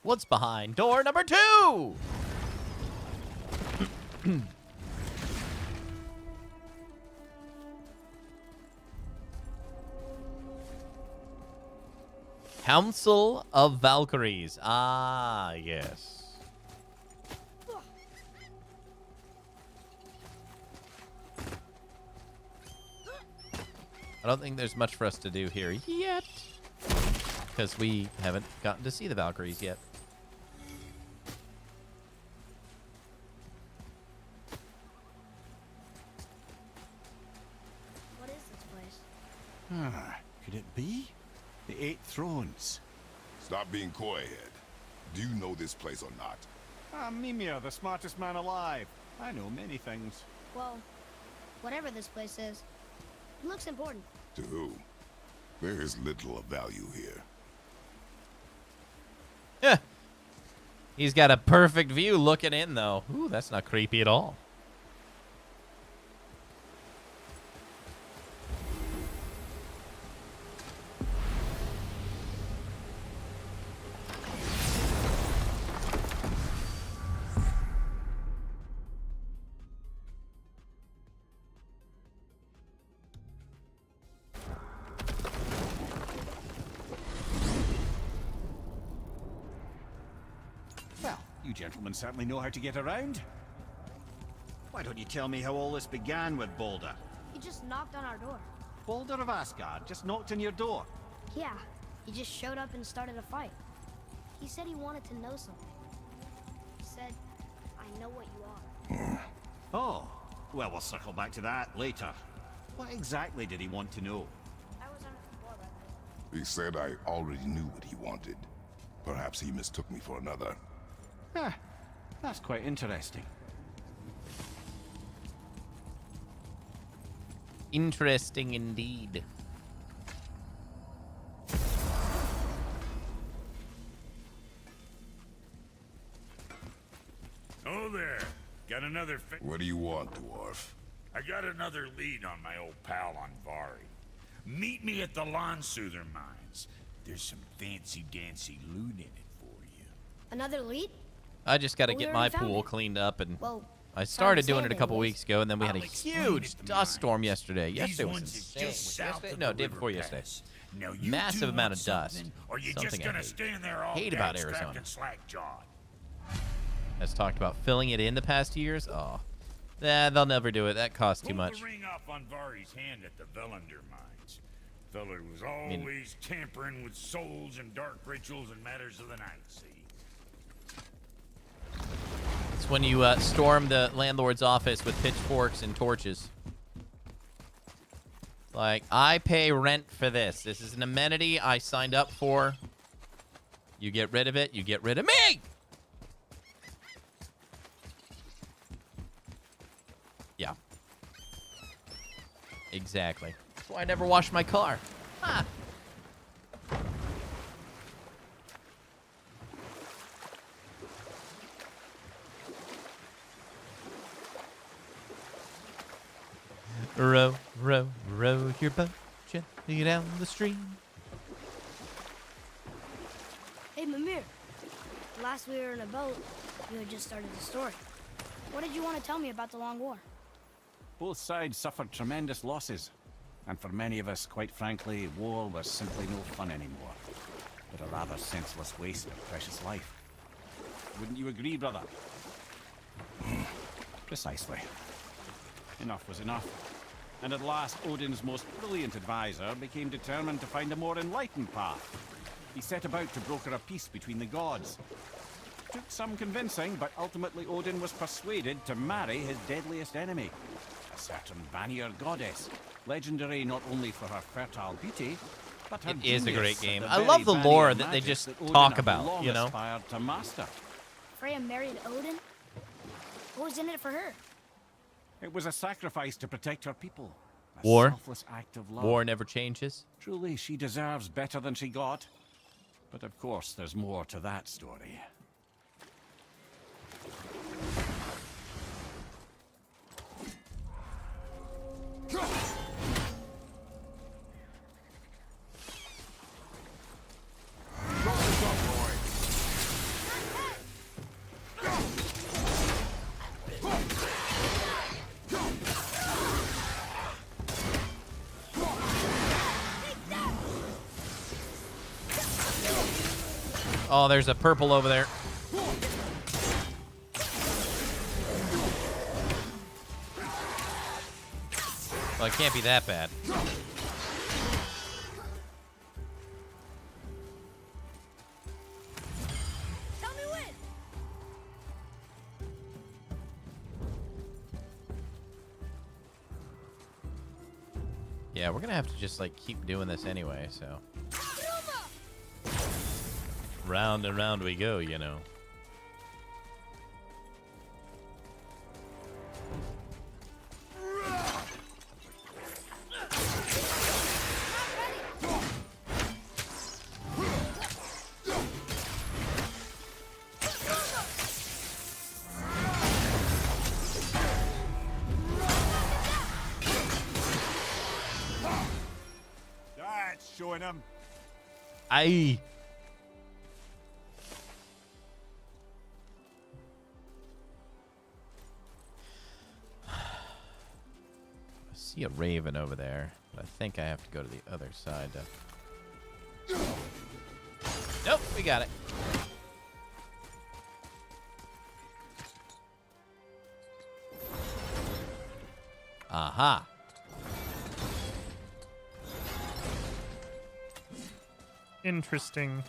What's behind door number 2? Council of Valkyries. Ah, yes. I don't think there's much for us to do here yet, because we haven't gotten to see the Valkyries yet. What is this place? Could it be? The 8 Thrones. Stop being coy-head. Do you know this place or not? Mimir, the smartest man alive. I know many things. Well, whatever this place is, it looks important. To who? There is little of value here. Yeah. He's got a perfect view looking in, though. Ooh, that's not creepy at all. Well, you gentlemen certainly know how to get around. Why don't you tell me how all this began with Boulder? He just knocked on our door. Boulder of Asgard just knocked on your door. Yeah, he just showed up and started a fight. He said he wanted to know something. He said, I know what you are. Oh, well, we'll circle back to that later. What exactly did he want to know? I was on the floor, brother. He said I already knew what he wanted. Perhaps he mistook me for another. Huh, that's quite interesting. Interesting indeed. Oh there. Got another What do you want, dwarf? I got another lead on my old pal on Vari. Meet me at the Lawn Soother Mines. There's some fancy-dancy loot in it for you. Another lead? I just got to Well, get we my already found pool it. cleaned up, and Well, I started found doing it a sand couple anyways. weeks ago, and then we had a I'll explain huge it to dust mine. storm yesterday. These Yesterday was ones is insane. just south Yesterday? of No, the day before river yesterday. pass. Now, you Massive two amount want of dust. something, or you Something just I gonna hate. stand there all Hate day about strapped Arizona. and slack-jawed? As talked about filling it in the past years. Oh, they'll never do it. That costs too Pulled much. the ring off on Vari's hand at the Velander Mines. Feller was mean- always tampering with souls and dark rituals and matters of the night, see? It's when you storm the landlord's office with pitchforks and torches. Like, I pay rent for this. This is an amenity I signed up for. You get rid of it, you get rid of me! Yeah. Exactly. That's why I never wash my car. Ha! Row, row, row your boat gently down the stream. Hey, Mimir. Last we were in a boat, you had just started the story. What did you want to tell me about the Long War? Both sides suffered tremendous losses. And for many of us, quite frankly, war was simply no fun anymore. But a rather senseless waste of precious life. Wouldn't you agree, brother? Precisely. Enough was enough. And at last, Odin's most brilliant advisor became determined to find a more enlightened path. He set about to broker a peace between the gods. Took some convincing, but ultimately Odin was persuaded to marry his deadliest enemy, a certain Vanir goddess, legendary not only for her fertile beauty, but her It is a genius great game. at I very love the Vanir lore that they magic just that Odin talk had about, long you know? aspired to master. Freya married Odin? What was in it for her? It was a sacrifice to protect her people. A War. selfless act of love. War never changes. Truly, she deserves better than she got. But of course, there's more to that story. Oh, there's a purple over there. Well, it can't be that bad. Tell me when! Yeah, we're gonna have to just, like, keep doing this anyway, so. Round and round we go, you know. That's showing him. Aye. I see a raven over there, but I think I have to go to the other side to... Nope, we got it. Aha. Interesting.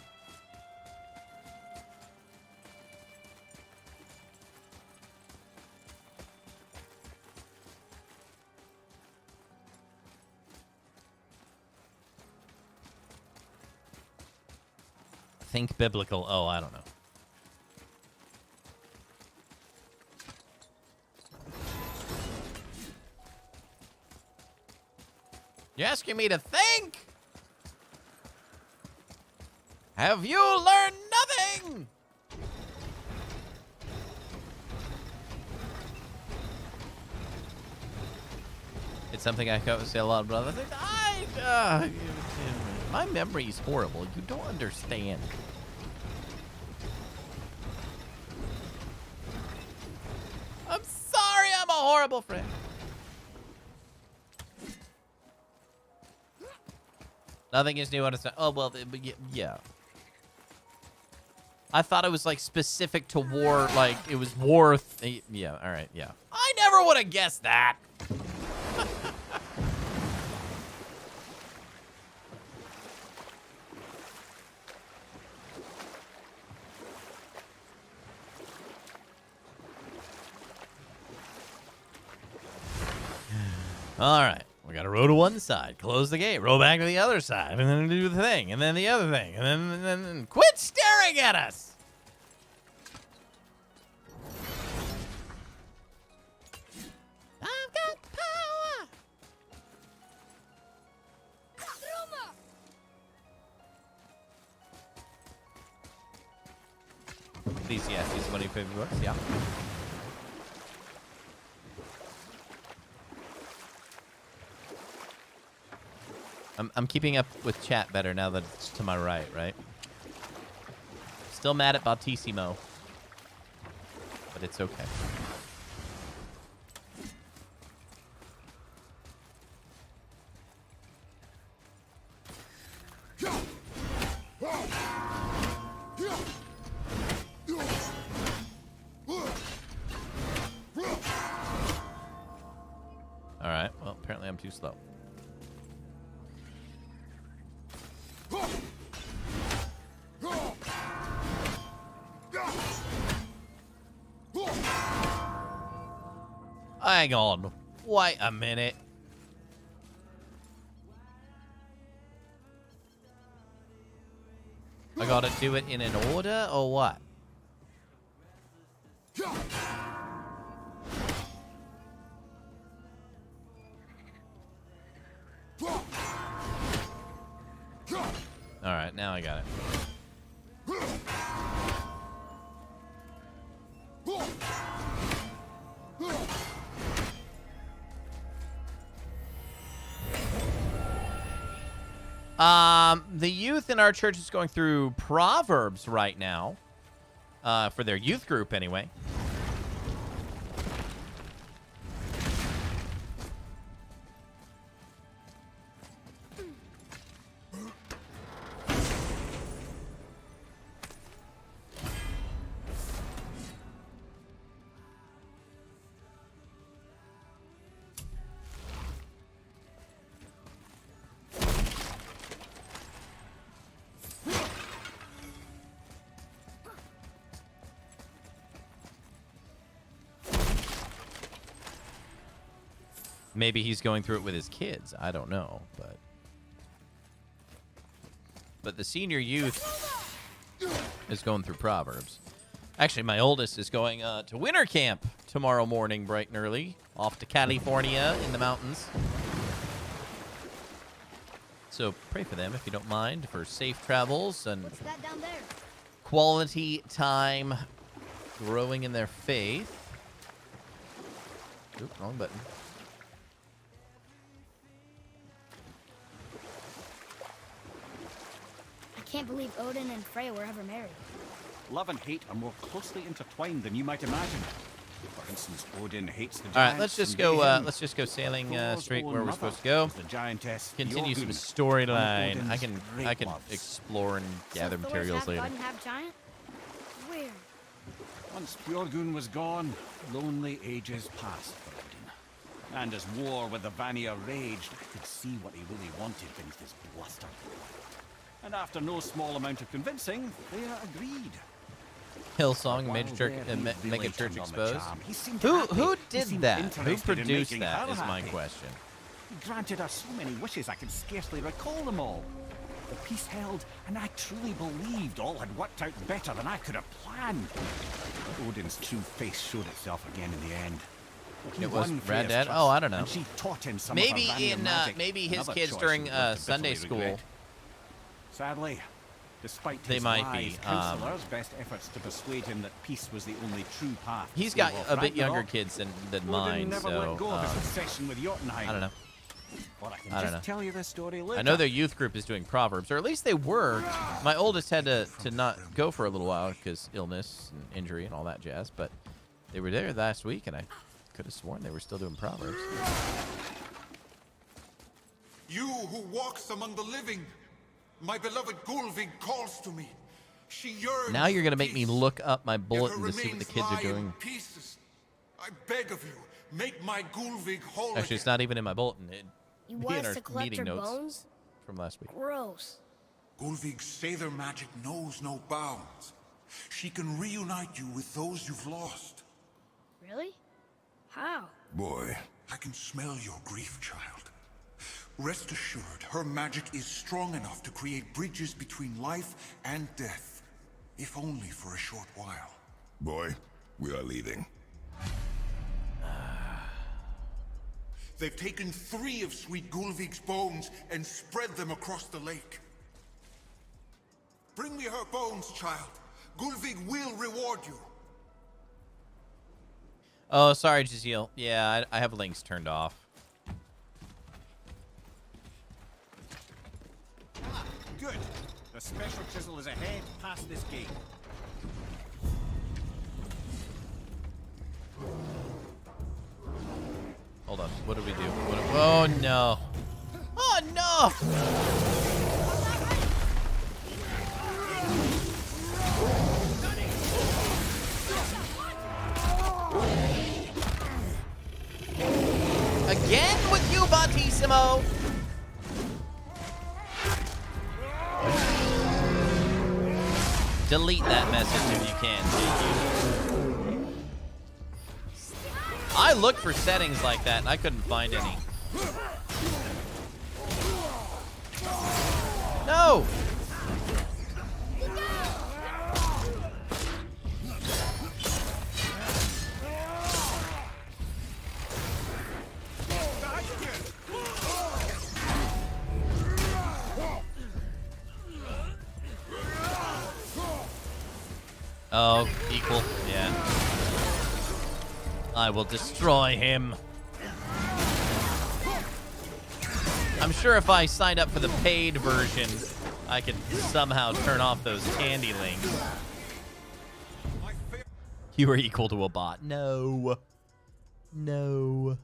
Think biblical. Oh, I don't know. You're asking me to think? Have you learned nothing? It's something I say a lot, brother. My memory is horrible. You don't understand. I'm sorry. I'm a horrible friend. Nothing is new on its own. Oh, well, yeah. I thought it was, like, specific to war. Like, it was war. Yeah, all right, yeah. I never would have guessed that. All right. We got to row to one side, close the gate, row back to the other side, and then do the thing, and then the other thing, and then quit staring at us! I've got the power! These, yes, these are one of your favorite books, yeah. I'm keeping up with chat better now that it's to my right? Still mad at Bautissimo. But it's okay. Alright, well, apparently I'm too slow. Hang on. Wait a minute. I gotta do it in an order or what? Alright, now I got it. The youth in our church is going through Proverbs right now. For their youth group, anyway. Maybe he's going through it with his kids. I don't know, but the senior youth is going through Proverbs. Actually, my oldest is going to winter camp tomorrow morning, bright and early, off to California in the mountains. So pray for them if you don't mind, for safe travels and What's that down there? quality time growing in their faith. Oop, wrong button. I can't believe Odin and Freya were ever married. Love and hate are more closely intertwined than you might imagine. For instance, Odin hates the giants. All right, let's just and go sailing Thor's straight own where we're mother supposed to go. was the giantess Continue some Jorgun, storyline. one of I can Odin's great loves. explore and gather So Thor's materials half later. God and half giant? Weird. Once Bjorgun was gone, lonely ages passed for Odin. And as war with the Vanir raged, I could see what he really wanted beneath his bluster. And after no small amount of convincing, they agreed. Hillsong, While Major there, he Mega really Church turned on the Exposed. charm. He seemed Who happy. He did seemed that? Who interested in produced making that? her Is my happy. question. He granted her so many wishes I can scarcely recall them all. The peace held, and I truly believed all had worked out better than I could have planned. But Odin's true face showed itself again in the end. He It was won Red Freya's Dead? trust, Oh, I don't know. and she taught him some Maybe of her Vanir in magic, maybe his another kids choice during he would have Sunday bitterly school. regret. Sadly, despite They his might wise be, counselors' best efforts to persuade him that peace was the only true path. to He's got stave off a bit younger Ragnarok, kids than Odin mine, never so let go of his obsession with Jotunheim. I don't know. Well, I can I don't just know. tell you this story later. I know their youth group is doing Proverbs, or at least they were. My oldest had to not go for a little while because illness and injury and all that jazz, but they were there last week, and I could have sworn they were still doing Proverbs. You who walks among the living, my beloved Gulvig calls to me. She yearns Now you're going to for make me peace, look up my yet her bulletin to see what the remains kids are lie in doing. pieces. I beg of you, make my Gulvig whole Actually, it's again. not even in my bulletin. It'd You be want in us our to collect meeting her notes bones? from last week. Gross. Gulvig's Sather magic knows no bounds. She can reunite you with those you've lost. Really? How? Boy, I can smell your grief, child. Rest assured, her magic is strong enough to create bridges between life and death, if only for a short while. Boy, we are leaving. They've taken 3 of Sweet Gulvig's bones and spread them across the lake. Bring me her bones, child. Gulvig will reward you. Oh, sorry, Jazeel. Yeah, I have links turned off. Ah, good. The special chisel is ahead past this gate. Hold on. What do we do? Oh, no. Oh, no! Again with you, Battissimo! Delete that message if you can. Thank you. I looked for settings like that and I couldn't find any. No! Oh, equal. Yeah. I will destroy him. I'm sure if I signed up for the paid version, I could somehow turn off those candy links. You are equal to a bot. No. No.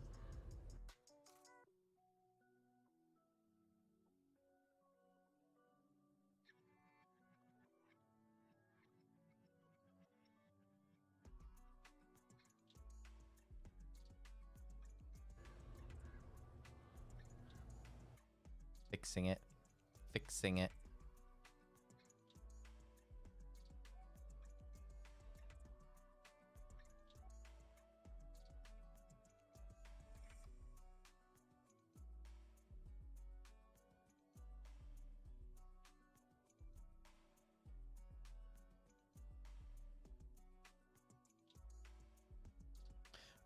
Fixing it. Fixing it.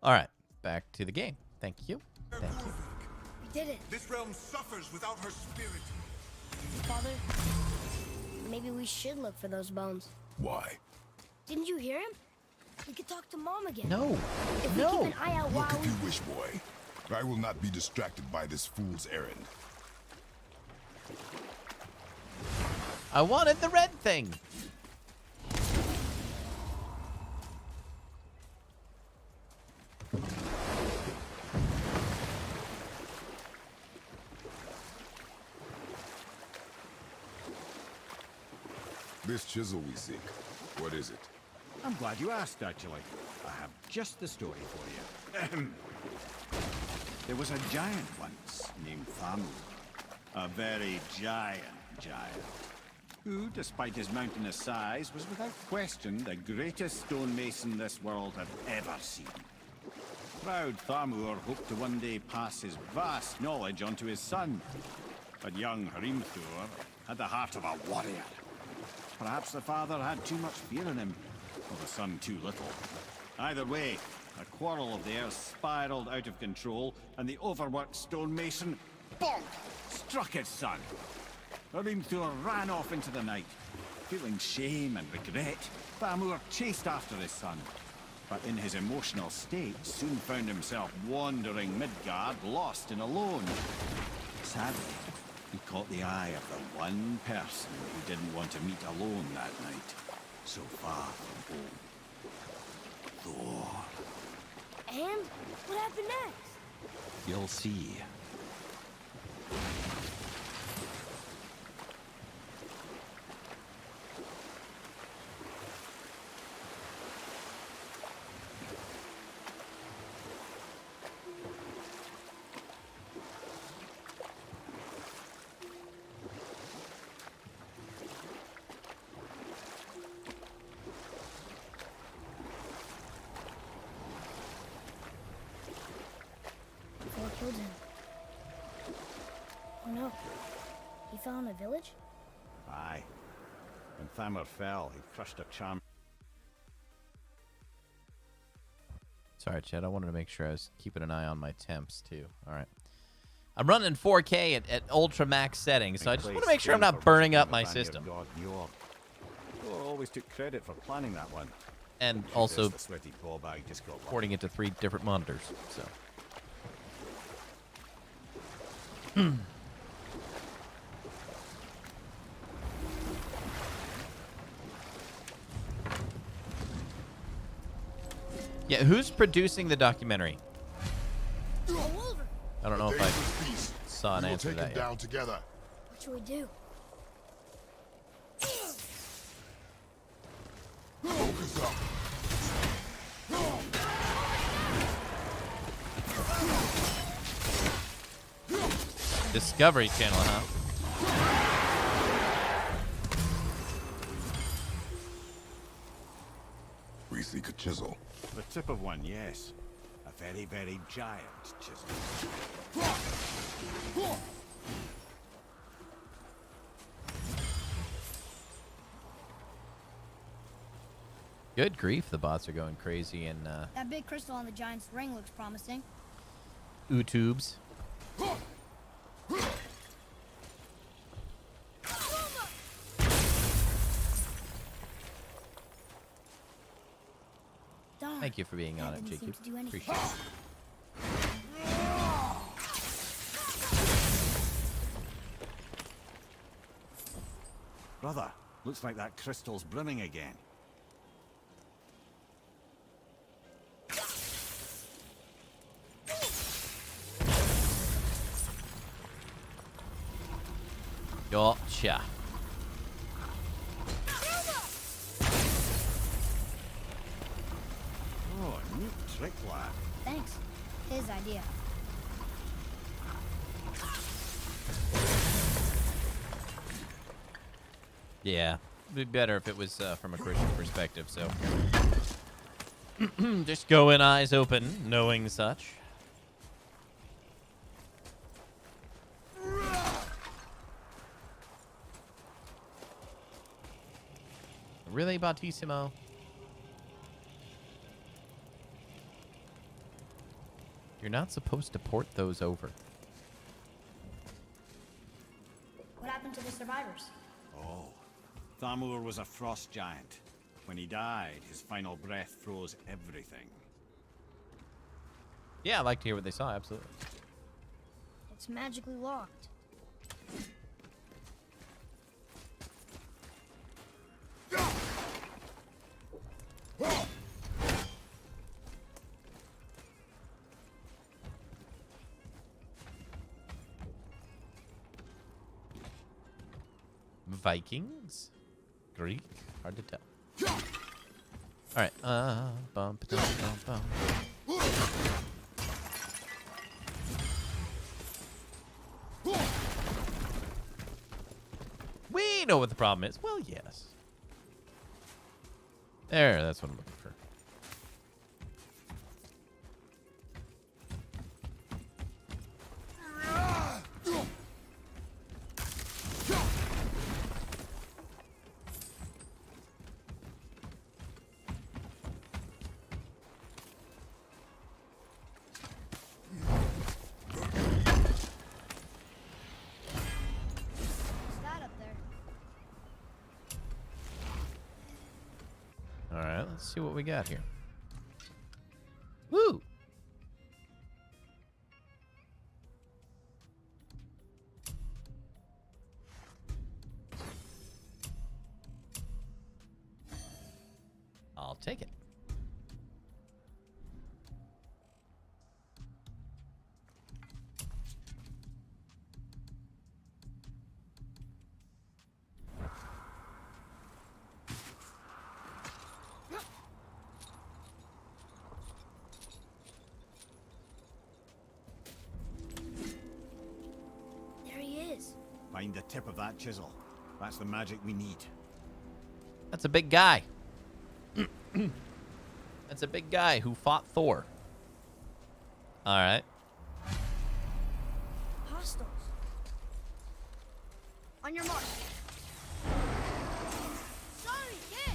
All right, back to the game. Thank you. Thank you. We did it. This realm suffers without her spirit. Father, maybe we should look for those bones. Why? Didn't you hear him? We could talk to Mom again. No. If we No. keep an eye out Look while if you wish, boy. I will not be distracted by this fool's errand. I wanted the red thing. This chisel we seek, what is it? I'm glad you asked, actually. I have just the story for you. There was a giant once named Thamu. A very giant who, despite his mountainous size, was without question the greatest stonemason this world had ever seen. Proud Thamur hoped to one day pass his vast knowledge on to his son. But young Hrimthur had the heart of a warrior. Perhaps the father had too much fear in him, or the son too little. Either way, a quarrel of theirs spiraled out of control, and the overworked stonemason, bonk, struck his son. Hrimthur ran off into the night. Feeling shame and regret, Thamur chased after his son. But in his emotional state, soon found himself wandering Midgard, lost and alone. Sadly, he caught the eye of the one person who didn't want to meet alone that night, so far from home. Thor. And what happened next? You'll see. He fell in a village? Aye. When Thamur fell, he crushed a charm. Sorry, Chad. I wanted to make sure I was keeping an eye on my temps, too. All right. I'm running 4K at ultra max settings, so I just want to make sure I'm not burning up my system. Thor always took credit for planning that one. And also The sweaty ball bag just got porting it to 3 different monitors, so. Yeah, who's producing the documentary? I don't know if I saw an answer to that yet. Down together. What should we do? Focus up. Discovery Channel, huh? We seek a chisel. The tip of one, yes. A very, very giant chisel. Good grief, the bots are going crazy in That big crystal on the giant's ring looks promising. YouTubes. Darn. Thank you for being on it, That didn't Jacob. seem to do anything. Appreciate it. Brother, looks like that crystal's brimming again. Gotcha. Oh, neat trick, lad. Thanks. His idea. Yeah, it'd be better if it was from a Christian perspective, so. Just go in eyes open, knowing such. Really, Battissimo? You're not supposed to port those over. What happened to the survivors? Oh, Thamur was a frost giant. When he died, his final breath froze everything. Yeah, I'd like to hear what they saw, absolutely. It's magically locked. Vikings? Greek? Hard to tell. Alright, bump, bump, bump, bump. We know what the problem is. Well, yes. There, that's what I'm looking for. What's that up there? Alright, let's see what we got here. Woo! I'll take it. There he is. Find the tip of that chisel. That's the magic we need. That's a big guy. That's a big guy who fought Thor. Alright. Hostiles. On your mark. Sorry, kid.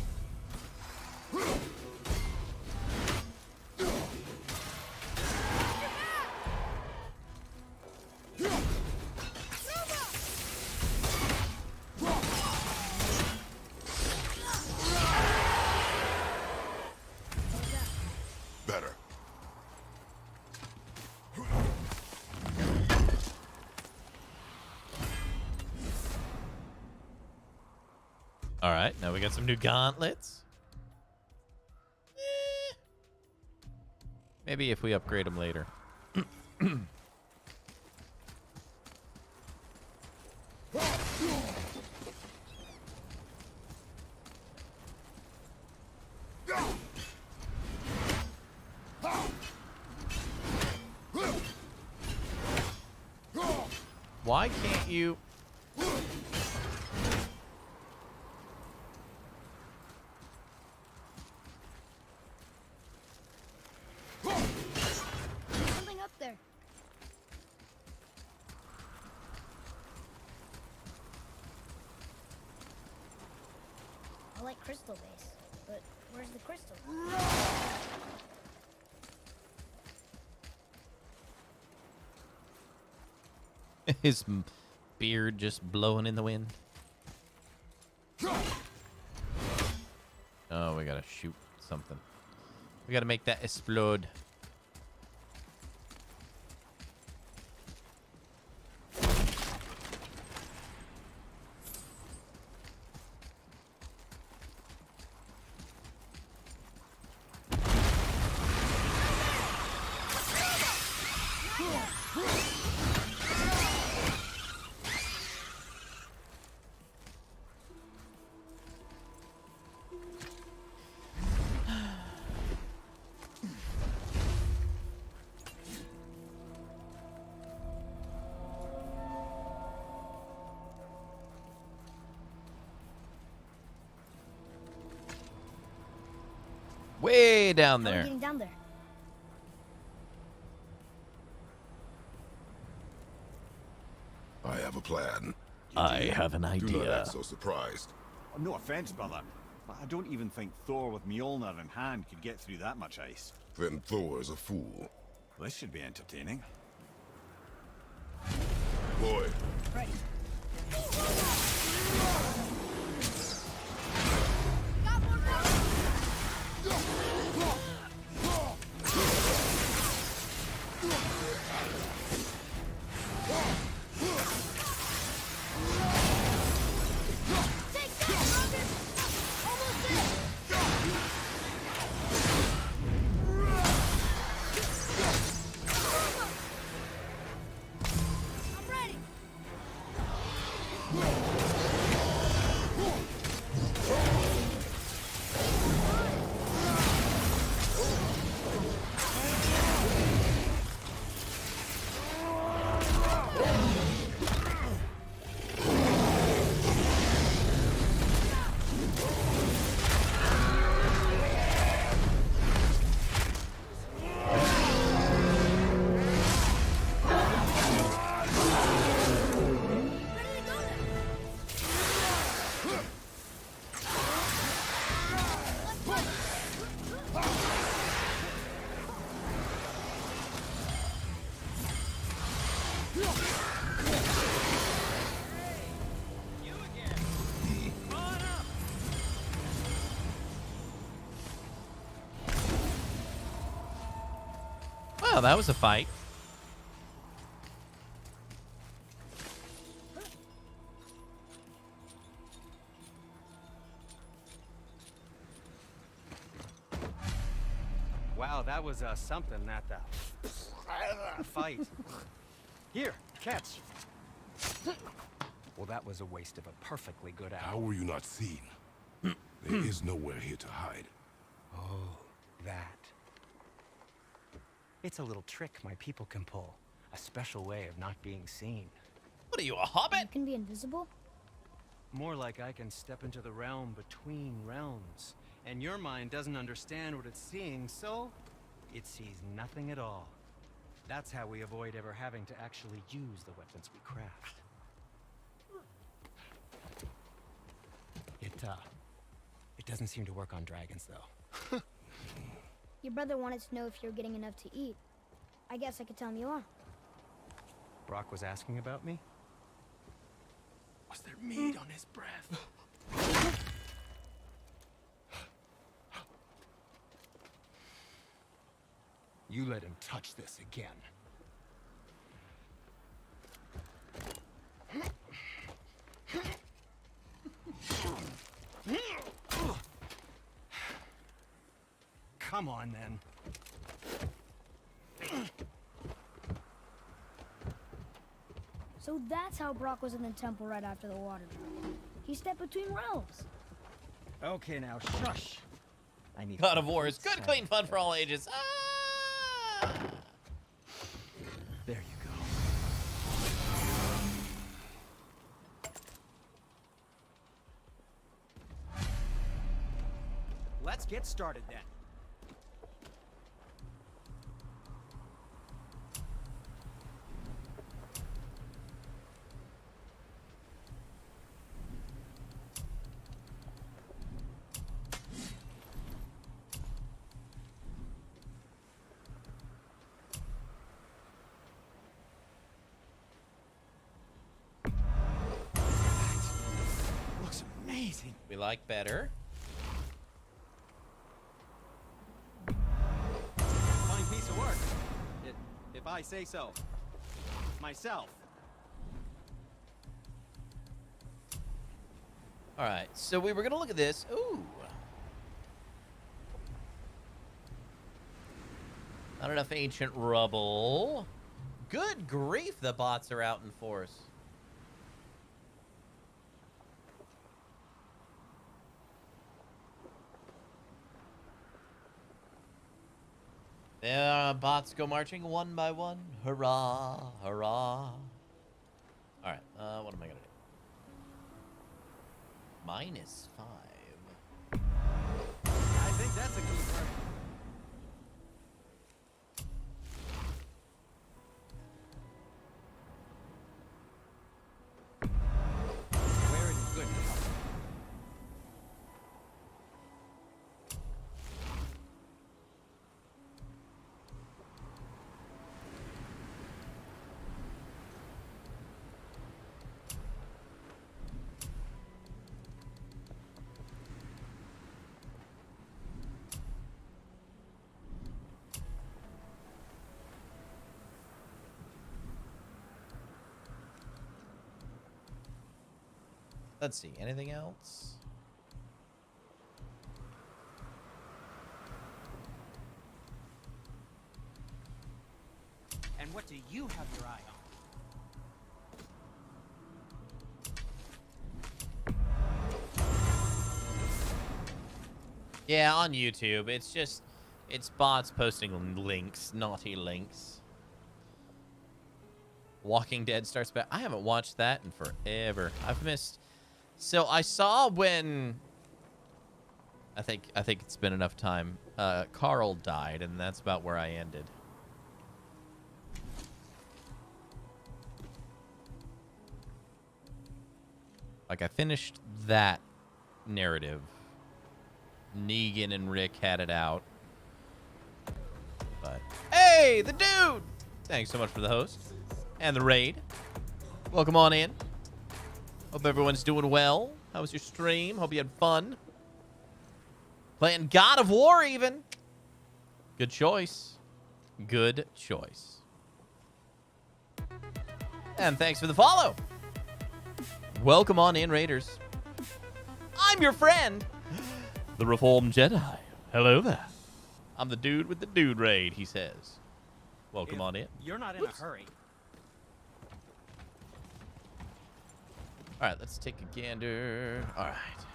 Better. All right, now we got some new gauntlets. Maybe if we upgrade them later. Why can't you... Something up there. I like crystal base, but where's the crystal? His beard just blowing in the wind. Oh, we gotta shoot something. We gotta make that explode. Way down How are we there. getting down there? I have a plan. I have an Do not idea. act so surprised. No offense, brother, but I don't even think Thor with Mjolnir in hand could get through that much ice. Then Thor's a fool. This should be entertaining. Boy, Right. Well, that was a fight. Wow, that was something, that fight. Here, catch. Well, that was a waste of a perfectly good how hour. were you not seen? There is nowhere here to hide. Oh, that. It's a little trick my people can pull. A special way of not being seen. What are you, a hobbit? You can be invisible? More like I can step into the realm between realms. And your mind doesn't understand what it's seeing, so it sees nothing at all. That's how we avoid ever having to actually use the weapons we craft. It doesn't seem to work on dragons, though. Your brother wanted to know if you're getting enough to eat. I guess I could tell him you are. Brock was asking about me? Was there meat on his breath? You let him touch this again. Come on, then. So that's how Brock was in the temple right after the water drop. He stepped between realms. Okay, now shush. I need. God of War is good, clean fun for all ages. Ah! There you go. Let's get started then. Looks amazing. We like better. Fine piece of work. If I say so. Myself. All right, so we were gonna look at this. Ooh. Not enough ancient rubble. Good grief, the bots are out in force. There, bots go marching one by one. Hurrah, hurrah. All right, what am I gonna do? -5. I think that's a key word. Wear it in good health. Let's see, anything else? And what do you have your eye on? Yeah, on YouTube. It's bots posting links, naughty links. Walking Dead starts back. I haven't watched that in forever. I've missed. So I saw when I think it's been enough time. Carl died, and that's about where I ended. Like I finished that narrative. Negan and Rick had it out. But hey, the dude! Thanks so much for the host and the raid. Welcome on in. Hope everyone's doing well. How was your stream? Hope you had fun. Playing God of War even. Good choice. Good choice. And thanks for the follow. Welcome on in, Raiders. I'm your friend, the Reformed Jedi. Hello there. I'm the dude with the dude raid, he says. Welcome on in. You're not in a hurry. All right, let's take a gander. All right.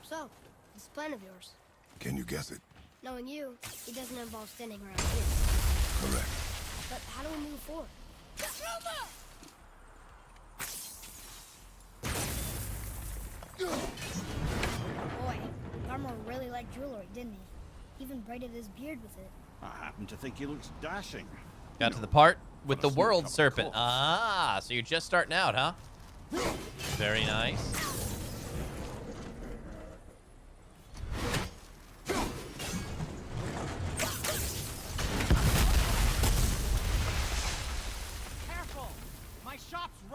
So, this plan of yours. Can you guess it? Knowing you, it doesn't involve standing around here. Correct. But how do we move forward? Boy, Armor really liked jewelry, didn't he? Even braided his beard with it. I happen to think he looks dashing. Got to the part with But the a smooth world cup of serpent. course. Ah, so you're just starting out, huh? Very nice.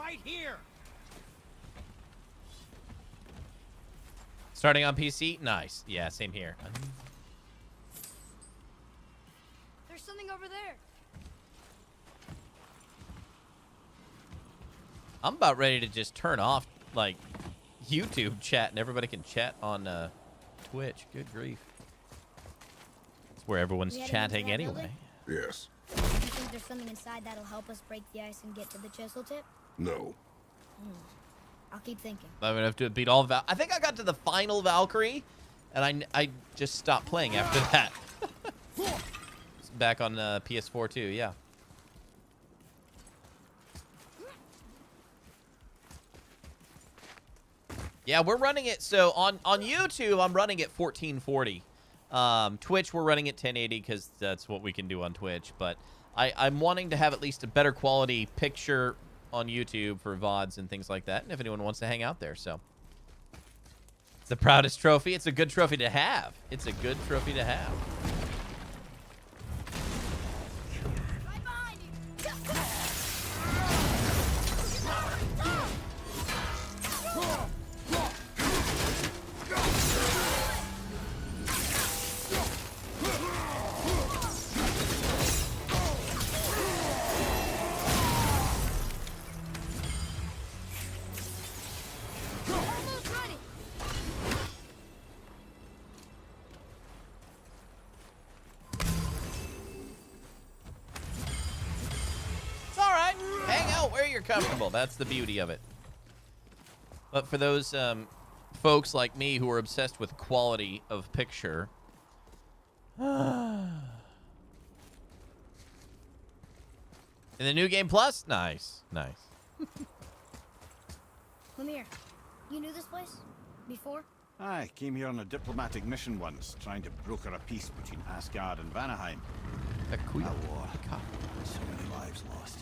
right here. Starting on PC? Nice. Yeah, same here. There's something over there. I'm about ready to just turn off, like, YouTube chat and everybody can chat on Twitch. Good grief. It's where everyone's We heading chatting into that anyway. building? Yes. Do you think there's something inside that'll help us break the ice and get to the chisel tip? No. I'll keep thinking. I'm gonna have to beat all I think I got to the final Valkyrie, and I just stopped playing after that. It's back on PS4 too, yeah. Yeah, we're running it. So on YouTube, I'm running it 1440. Twitch, we're running it 1080 because that's what we can do on Twitch. But I'm wanting to have at least a better quality picture on YouTube for VODs and things like that. And if anyone wants to hang out there, so. It's the proudest trophy. It's a good trophy to have. It's a good trophy to have. Right behind you. Almost ready. It's all right. Hang out where you're comfortable. That's the beauty of it. But for those folks like me who are obsessed with quality of picture, in the new game plus, nice, nice. Lemire, you knew this place before? I came here on a diplomatic mission once, trying to broker a peace between Asgard and Vanaheim. That war. So many lives lost.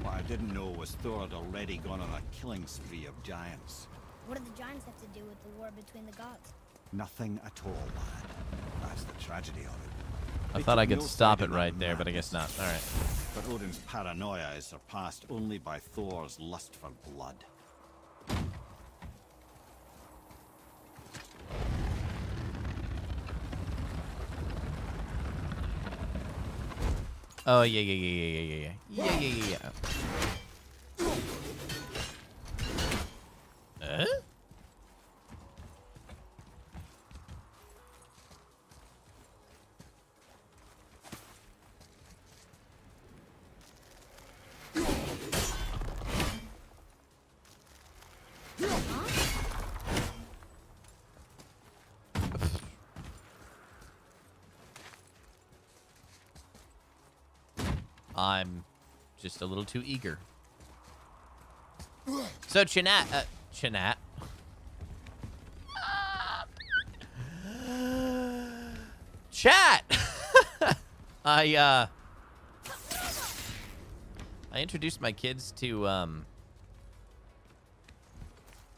What I didn't know was Thor had already gone on a killing spree of giants. What did the giants have to do with the war between the gods? Nothing at all, lad. That's the tragedy of it. I They thought I took could no stop side it in right that there, but I guess not. madness. All right. But Odin's paranoia is surpassed only by Thor's lust for blood. Oh, yeah. Huh? I'm just a little too eager. So, Chinat. Chat! I introduced my kids to,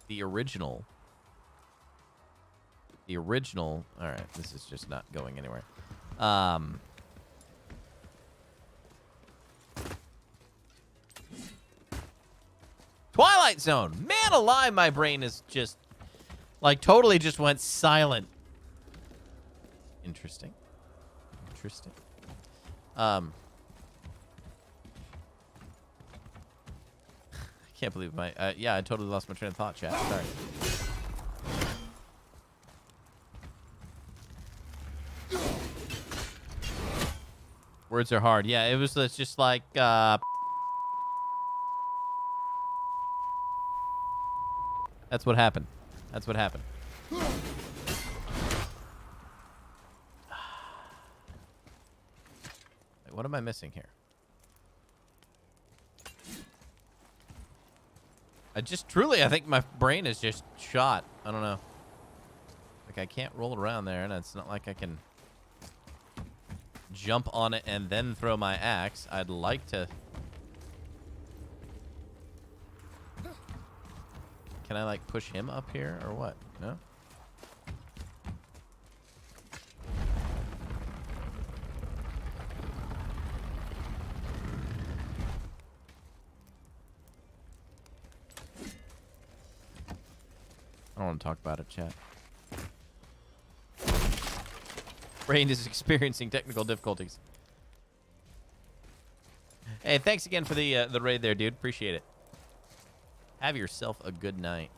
the original. Alright, this is just not going anywhere. Twilight Zone. Man alive, my brain is just, like, totally just went silent. Interesting. I can't believe my, yeah, I totally lost my train of thought, chat. Sorry. Words are hard. Yeah, it was just like, that's what happened. Wait, what am I missing here? I think my brain is just shot. I don't know. Like, I can't roll around there, and it's not like I can jump on it and then throw my axe. I'd like to. Can I, like, push him up here or what? No? I don't want to talk about it, chat. Brain is experiencing technical difficulties. Hey, thanks again for the raid there, dude. Appreciate it. Have yourself a good night.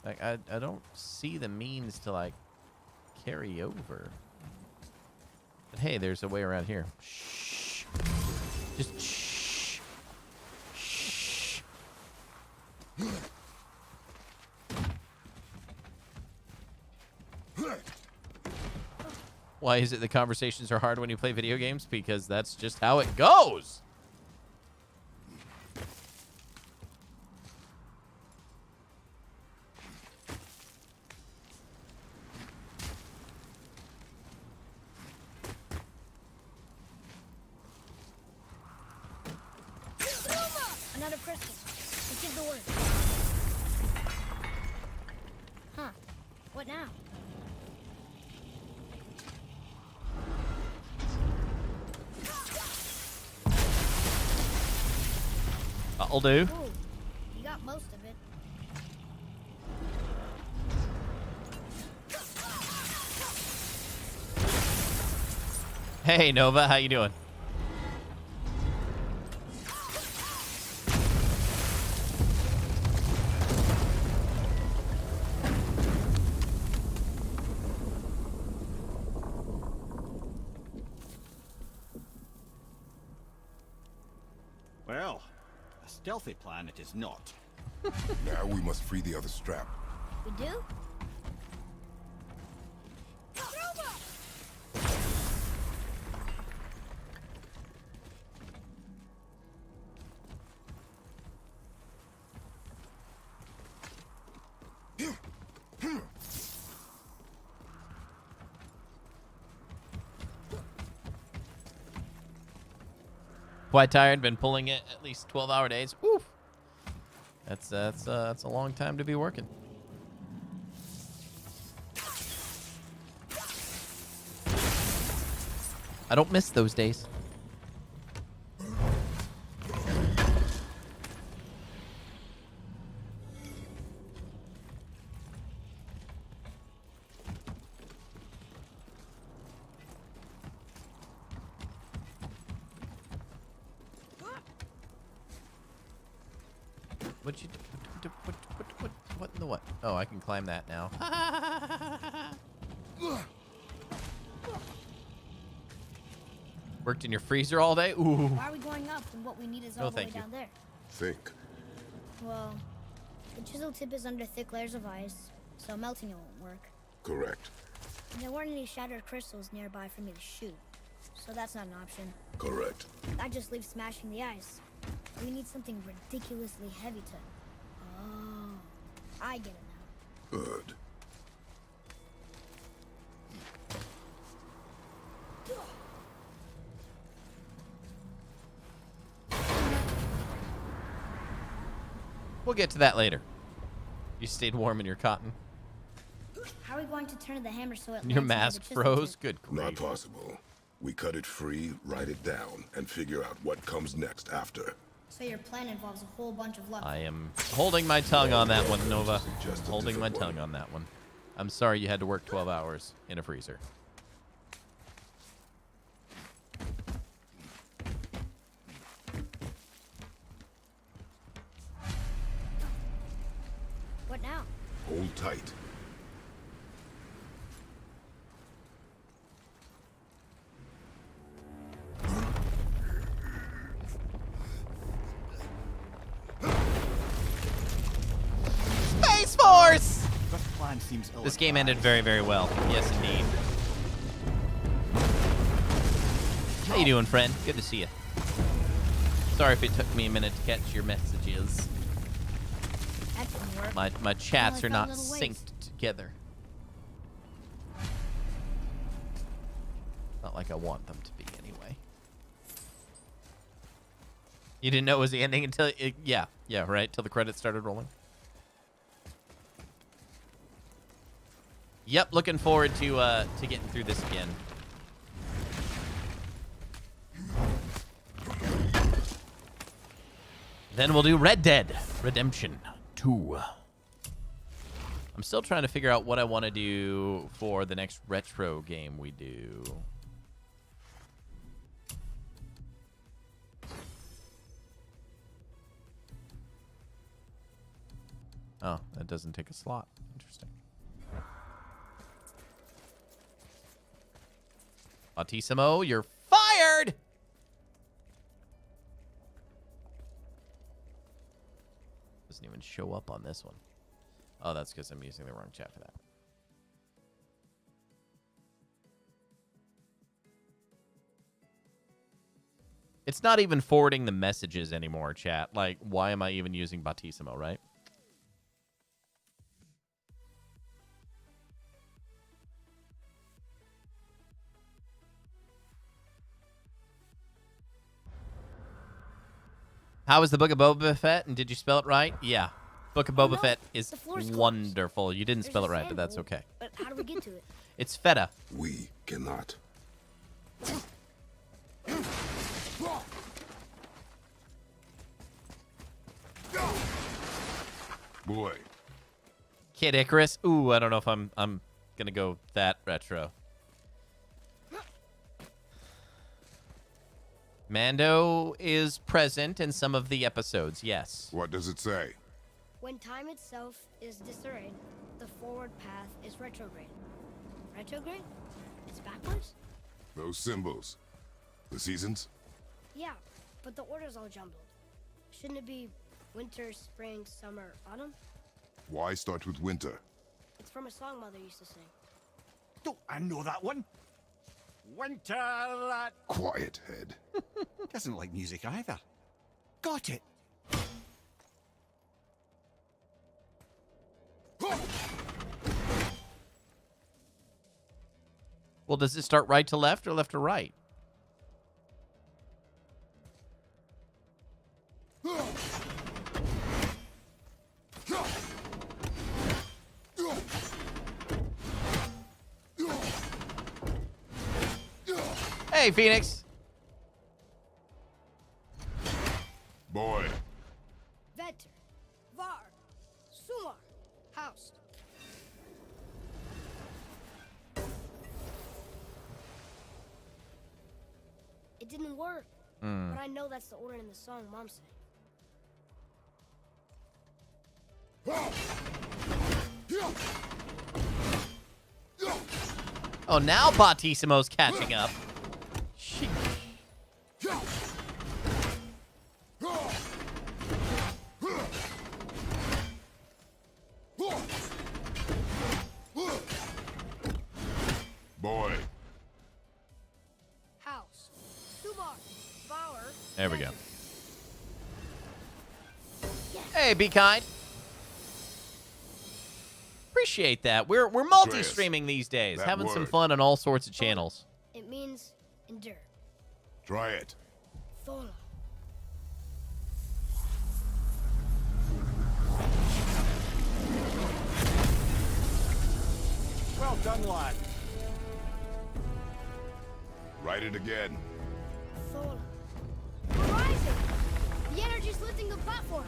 Like, I don't see the means to, like, carry over. But hey, there's a way around here. Shh. Just shh. Shh. Why is it the conversations are hard when you play video games? Because that's just how it goes. Another crystal. Let's give the word. Huh. What now? That'll do. Ooh, you got most of it. Hey, Nova, how you doing? Well, a stealthy plan it is not. Now we must free the other strap. We do? Quite tired. Been pulling it at least 12-hour days. Woof. That's a long time to be working. I don't miss those days. What you do? What in the what? Oh, I can climb that now. Worked in your freezer all day? Ooh. Why are we going up when what we need is all the way down there? Think. Well, the chisel tip is under thick layers of ice, so melting it won't work. Correct. And there weren't any shattered crystals nearby for me to shoot, so that's not an option. Correct. That just leaves smashing the ice. We need something ridiculously heavy to... Oh, I get it now. Good. We'll get to that later. You stayed warm in your cotton. How are we going to turn the hammer so it Your lands near mask the chisel froze? tip? Good grief. Not possible. We cut it free, write it down, and figure out what comes next after. So your plan involves a whole bunch of luck. I am holding my tongue on that one, Nova. Suggest a Holding my different tongue one. on that one. I'm sorry you had to work 12 hours in a freezer. What now? Hold tight. Space Force! This plan seems ill. This game ended very, very well. Yes, indeed. How you doing, friend? Good to see you. Sorry if it took me a minute to catch your messages. That didn't work. My chats are Only not fell a little synced waste. together. Not like I want them to be, anyway. You didn't know it was the ending until... yeah, right? Till the credits started rolling. Yep, looking forward to getting through this again. Then we'll do Red Dead Redemption 2. I'm still trying to figure out what I want to do for the next retro game we do. Oh, that doesn't take a slot. Interesting. Altissimo, you're fired! Doesn't even show up on this one. Oh, that's because I'm using the wrong chat for that. It's not even forwarding the messages anymore, chat. Like, why am I even using Battissimo, right? How was the Book of Boba Fett, and did you spell it right? Yeah. Book of Boba Fett is wonderful. You didn't spell it right, but that's okay. But how do we get to it? It's feta. We cannot. Boy. Kid Icarus. Ooh, I don't know if I'm gonna go that retro. Mando is present in some of the episodes, yes. What does it say? When time itself is disarrayed, the forward path is retrograde. Retrograde? It's backwards? Those symbols. The seasons? Yeah, but the order's all jumbled. Shouldn't it be winter, spring, summer, autumn? Why start with winter? It's from a song Mother used to sing. Don't I know that one? Winter that... Quiet, head. Doesn't like music either. Got it. Well, does it start right to left or left to right? Hey, Phoenix. Boy. Vetter, Var, Sumar, House. It didn't work, but I know that's the order in the song Mom sang. Oh, now Battissimo's catching up. Sheesh. Boy. House, Sumar, Bauer. There we go. Hey, be kind. Appreciate that. We're multi-streaming these days, that having some word. fun on all sorts of channels. It means endure. Try it. Thola. Well done, lad. Write it again. Thola. We're rising. The energy's lifting the platform.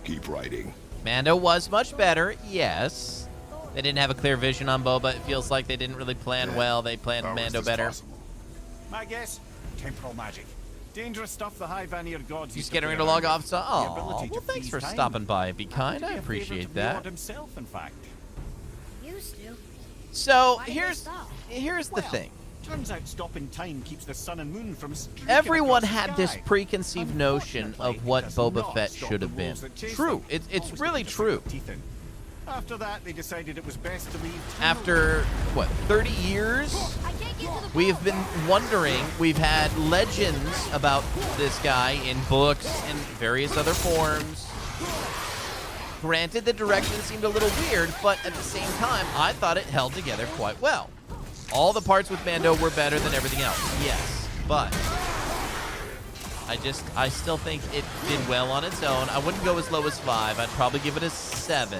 Keep writing. Mando was much better, yes. They didn't have a clear vision on Boba. It feels like they didn't really plan well. They planned How is Mando this better. possible? My guess? Temporal magic. Dangerous stuff the High Vanir gods He's used to getting play ready to log around off. with. So, The oh, ability to well, thanks freeze for time. stopping by. Be kind. Happened to I be a appreciate favorite of Lord that. himself, in fact. Used to. So Why did they here's stop? the Well, thing. Turns out stopping time keeps the sun and moon from streaking Everyone across the had this sky. preconceived notion Unfortunately, of what it does Boba not Fett stop should the have been. wolves that chase True. them. It's Always really keep the true. teeth in. After that, they decided it was best to leave. After, what, 30 years? I can't get to the We have been wondering, we've had legends about this guy in books and various other forms. Granted, the direction seemed a little weird, but at the same time, I thought it held together quite well. All the parts with Mando were better than everything else, yes, but I still think it did well on its own. I wouldn't go as low as 5. I'd probably give it a 7.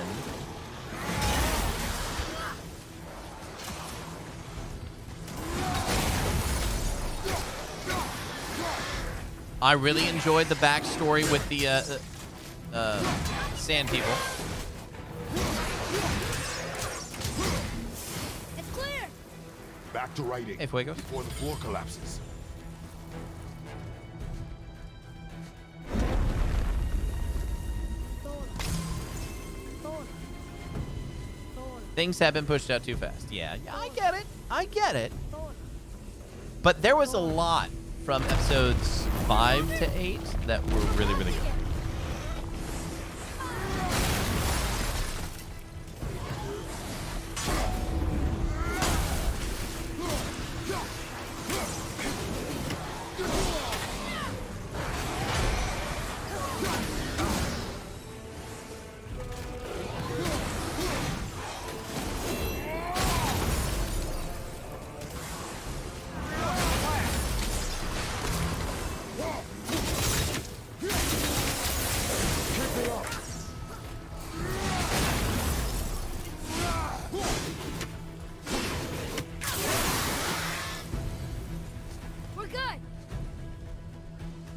I really enjoyed the backstory with the sand people. It's clear. Back to writing. Hey, Fuego. Before the floor collapses. Things have been pushed out too fast. Yeah, I get it. I get it. But there was a lot from episodes 5 to 8 that were really, really good.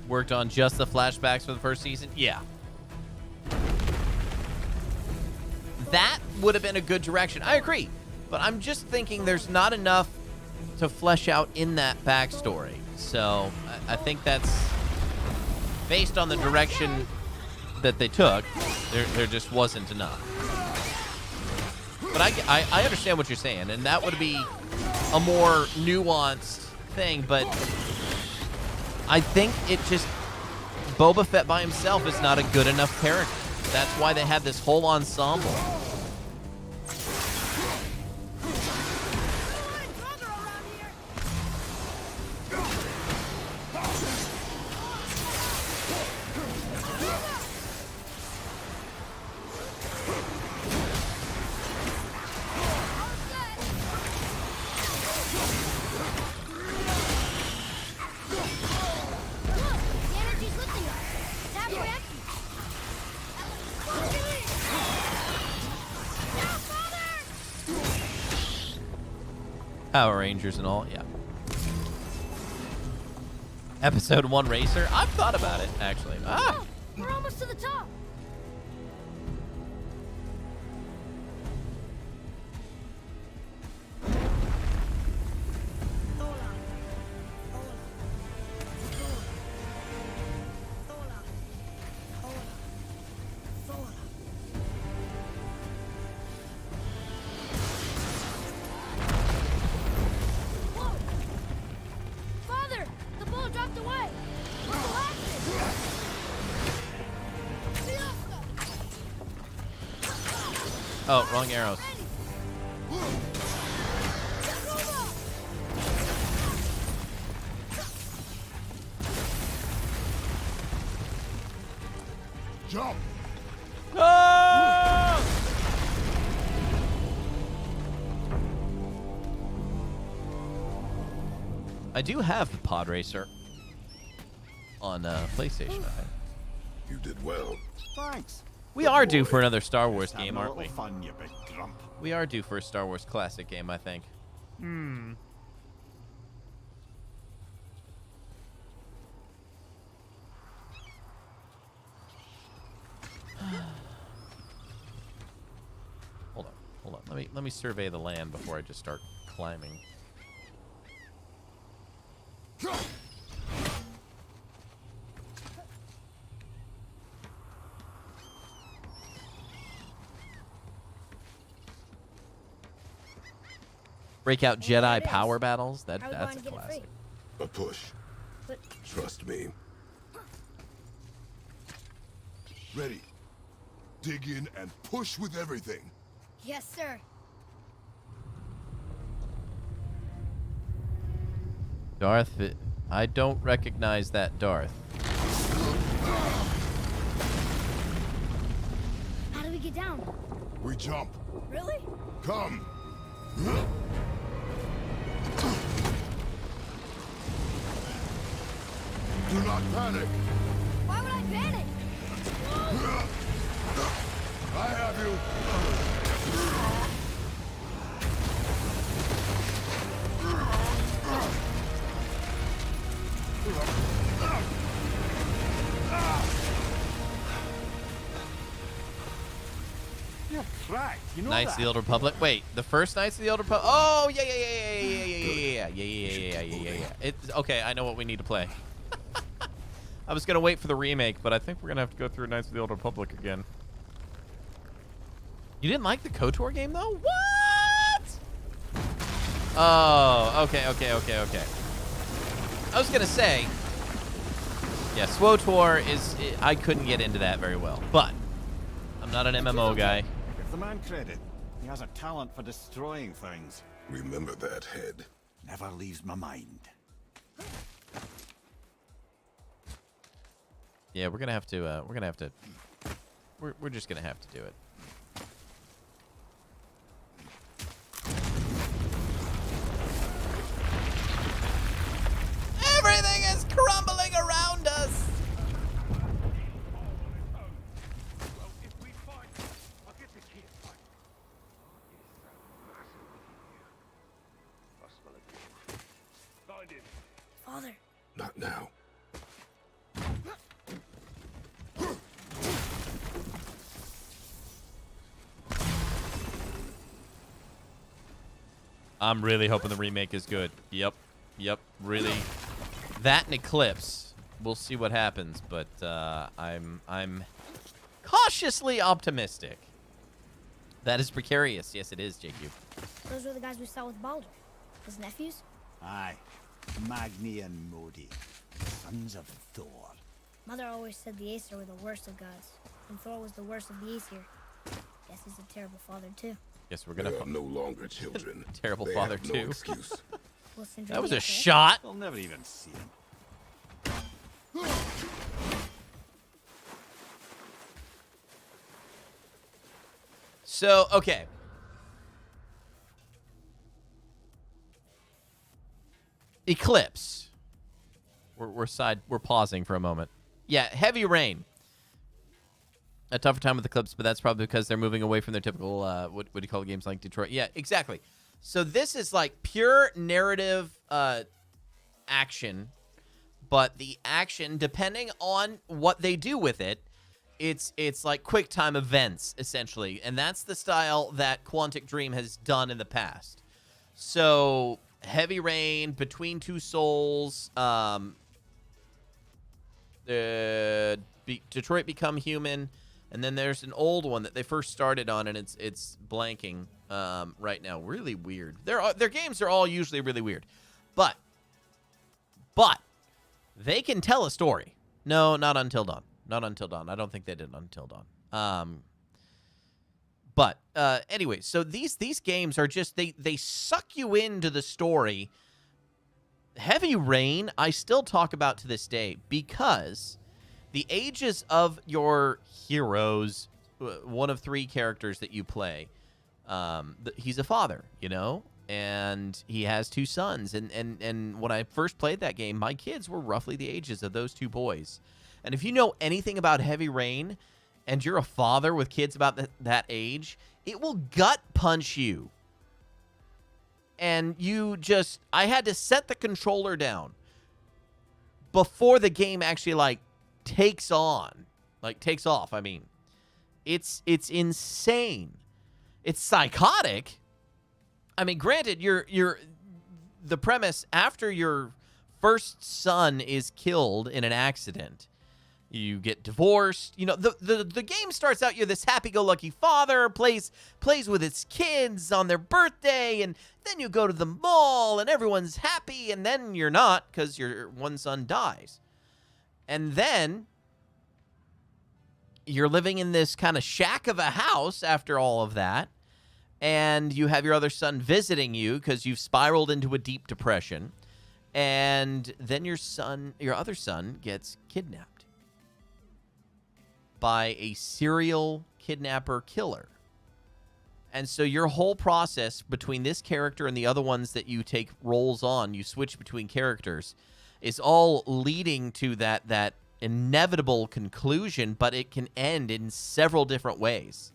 Worked on just the flashbacks for the first season? Yeah. That would have been a good direction. I agree. But I'm just thinking there's not enough to flesh out in that backstory. So I think that's based on the direction that they took, there just wasn't enough. But I understand what you're saying, and that would be a more nuanced thing, but I think it just, Boba Fett by himself is not a good enough character. That's why they had this whole ensemble. Power Rangers and all, yeah. Episode 1 racer? I've thought about it, actually. Ah! We're almost to the top. Oh, wrong arrows. Jump! Ah! I do have the Pod Racer on PlayStation, I think. You did well. Thanks. We are due for another Star Wars game, aren't we? Fun, you big grump. We are due for a Star Wars classic game, I think. Hold on. Let me survey the land before I just start climbing. Break out Jedi power battles. That's a classic. A push. But Trust me. Ready. Dig in and push with everything. yes, sir. Darth, I don't recognize that Darth. How do we get down? We jump. Really? Come. Do not panic. Why would I panic? I have you. track. You know Knights of that? the Old Republic. Wait, the first Knights of the Old Republic. Oh, yeah. Okay, I know what we need to play. I was gonna wait for the remake, but I think we're gonna have to go through Knights of the Old Republic again. You didn't like the KOTOR game though? What? Oh, okay. I was gonna say, yeah, SWOTOR is. I couldn't get into that very well, but I'm not an MMO guy. Give the man credit. He has a talent for destroying things. Remember that head. Never leaves my mind. Yeah, we're gonna have to. We're just gonna have to do it. Everything is crumbling around us. Father. Not now. I'm really hoping the remake is good. Yep, really. That and Eclipse. We'll see what happens, but I'm cautiously optimistic. That is precarious. Yes, it is, JQ. Those were the guys we saw with Baldur. His nephews? Aye. Magni and Modi. Sons of Thor. Mother always said the Aesir were the worst of gods, and Thor was the worst of the Aesir. Guess he's a terrible father, too. Guess we're gonna They are no longer children. terrible They father have no too. excuse. That was a shot. They'll never even see him. So, okay. Eclipse. We're pausing for a moment. Yeah, Heavy Rain. A tougher time with Eclipse, but that's probably because they're moving away from their typical, what do you call it, games like Detroit? Yeah, exactly. So this is like pure narrative action, but the action, depending on what they do with it, it's like quick time events, essentially. And that's the style that Quantic Dream has done in the past. So Heavy Rain, Between Two Souls, Detroit Become Human, and then there's an old one that they first started on, and it's blanking right now. Really weird. Their games are all usually really weird, but they can tell a story. No, not Until Dawn. Not Until Dawn. I don't think they did Until Dawn. But anyway, so these games are just they suck you into the story. Heavy Rain, I still talk about to this day because the ages of your heroes, one of three characters that you play, he's a father, you know, and he has two sons. And when I first played that game, my kids were roughly the ages of those two boys. And if you know anything about Heavy Rain and you're a father with kids about that age, it will gut punch you. And I had to set the controller down before the game actually, takes off. I mean, it's insane. It's psychotic. I mean, granted, the premise after your first son is killed in an accident, you get divorced. You know, the game starts out, you're this happy-go-lucky father, plays with his kids on their birthday, and then you go to the mall, and everyone's happy, and then you're not, because your one son dies. And then you're living in this kind of shack of a house after all of that, and you have your other son visiting you because you've spiraled into a deep depression, and then your other son gets kidnapped by a serial kidnapper killer. And so your whole process between this character and the other ones that you take roles on, you switch between characters, is all leading to that inevitable conclusion, but it can end in several different ways.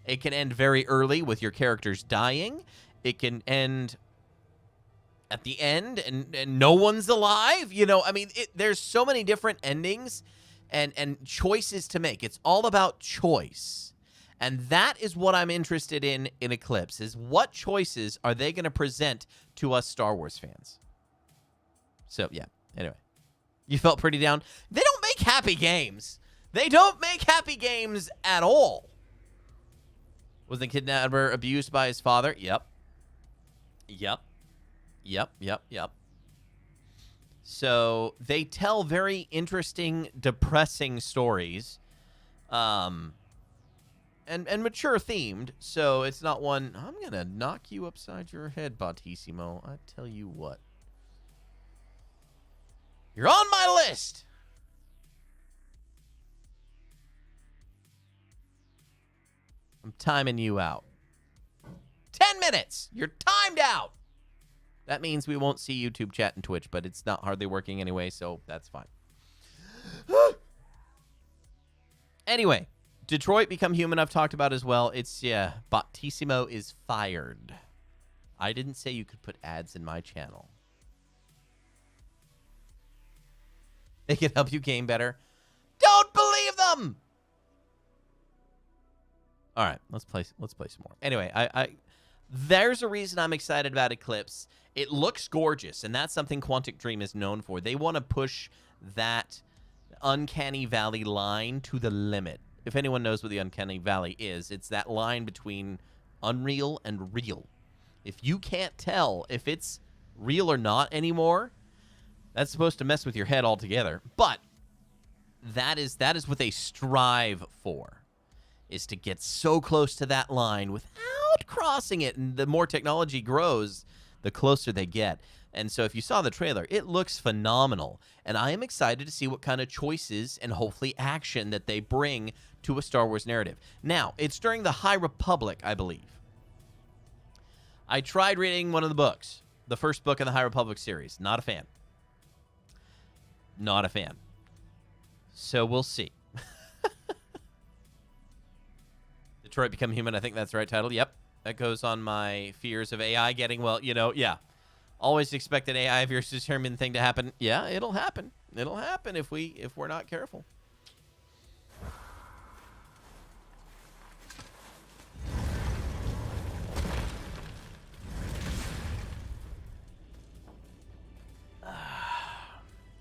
It can end very early with your characters dying. It can end at the end and no one's alive. You know, I mean, there's so many different endings and choices to make. It's all about choice. And that is what I'm interested in Eclipse, is what choices are they going to present to us Star Wars fans? So, yeah. Anyway. You felt pretty down? They don't make happy games. They don't make happy games at all. Was the kidnapper abused by his father? Yep. So they tell very interesting, depressing stories. And mature themed, so it's not one, I'm going to knock you upside your head, Bautissimo. I tell you what. You're on my list! I'm timing you out. 10 minutes! You're timed out! That means we won't see YouTube chat and Twitch, but it's not hardly working anyway, so that's fine. Anyway, Detroit Become Human I've talked about as well. It's, yeah, Bautissimo is fired. I didn't say you could put ads in my channel. They can help you game better. Don't believe them! All right, let's play some more. Anyway, there's a reason I'm excited about Eclipse. It looks gorgeous, and that's something Quantic Dream is known for. They want to push that Uncanny Valley line to the limit. If anyone knows what the Uncanny Valley is, it's that line between unreal and real. If you can't tell if it's real or not anymore, that's supposed to mess with your head altogether. But that is what they strive for, is to get so close to that line without crossing it. And the more technology grows, the closer they get. And so if you saw the trailer, it looks phenomenal. And I am excited to see what kind of choices and hopefully action that they bring to a Star Wars narrative. Now, it's during the High Republic, I believe. I tried reading one of the books, the first book in the High Republic series. Not a fan. Not a fan. So we'll see. Detroit Become Human, I think that's the right title. Yep. That goes on my fears of AI getting, well, you know, yeah. Always expect an AI versus human thing to happen. Yeah, it'll happen. It'll happen if we're not careful.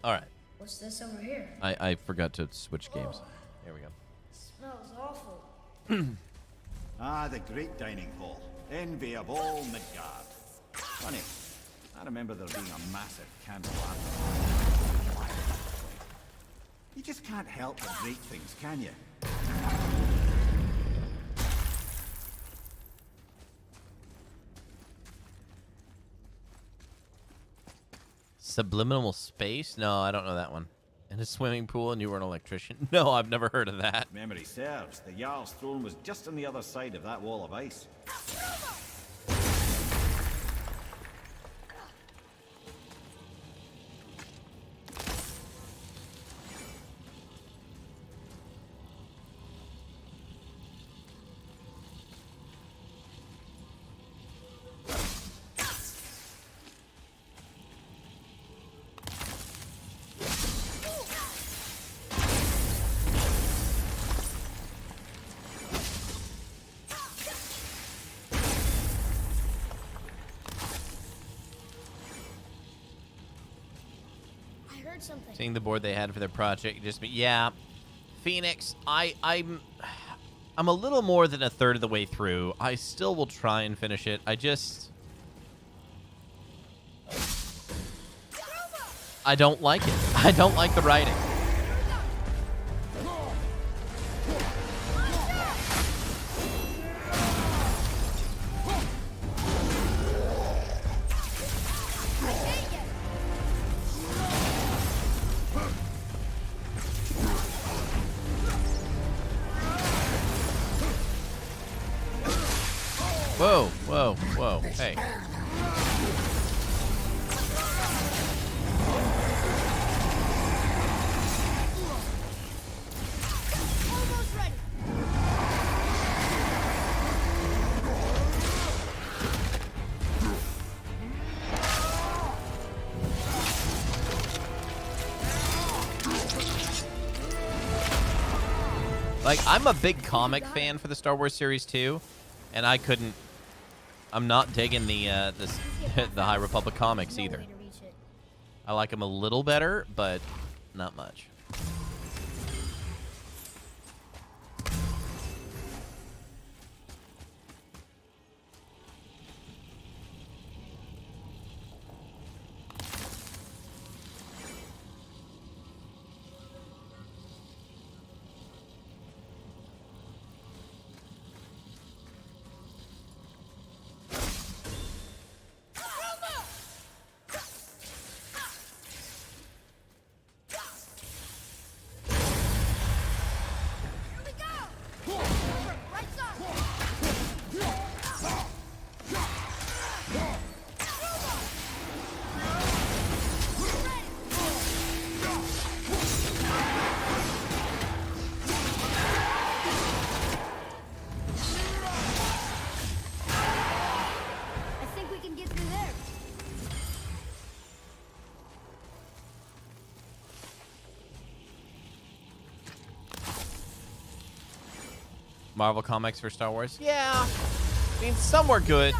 All right. What's this over here? I forgot to switch games. There we go. Smells awful. Ah, the great dining hall. Envy of all Midgard. Funny, I remember there being a massive candelabra. You just can't help but break things, can you? Subliminal Space? No, I don't know that one. In a swimming pool and you were an electrician? No, I've never heard of that. Memory serves, the Jarl's throne was just on the other side of that wall of ice. Something. Seeing the board they had for their project, yeah, Phoenix. I'm a little more than a third of the way through. I still will try and finish it. I don't like it. I don't like the writing. Whoa, whoa, whoa, hey. Almost ready. Like, I'm a big comic fan for the Star Wars series too, and I'm not digging the the High Republic comics either. I like them a little better, but not much. Marvel Comics for Star Wars? Yeah. I mean, some were good.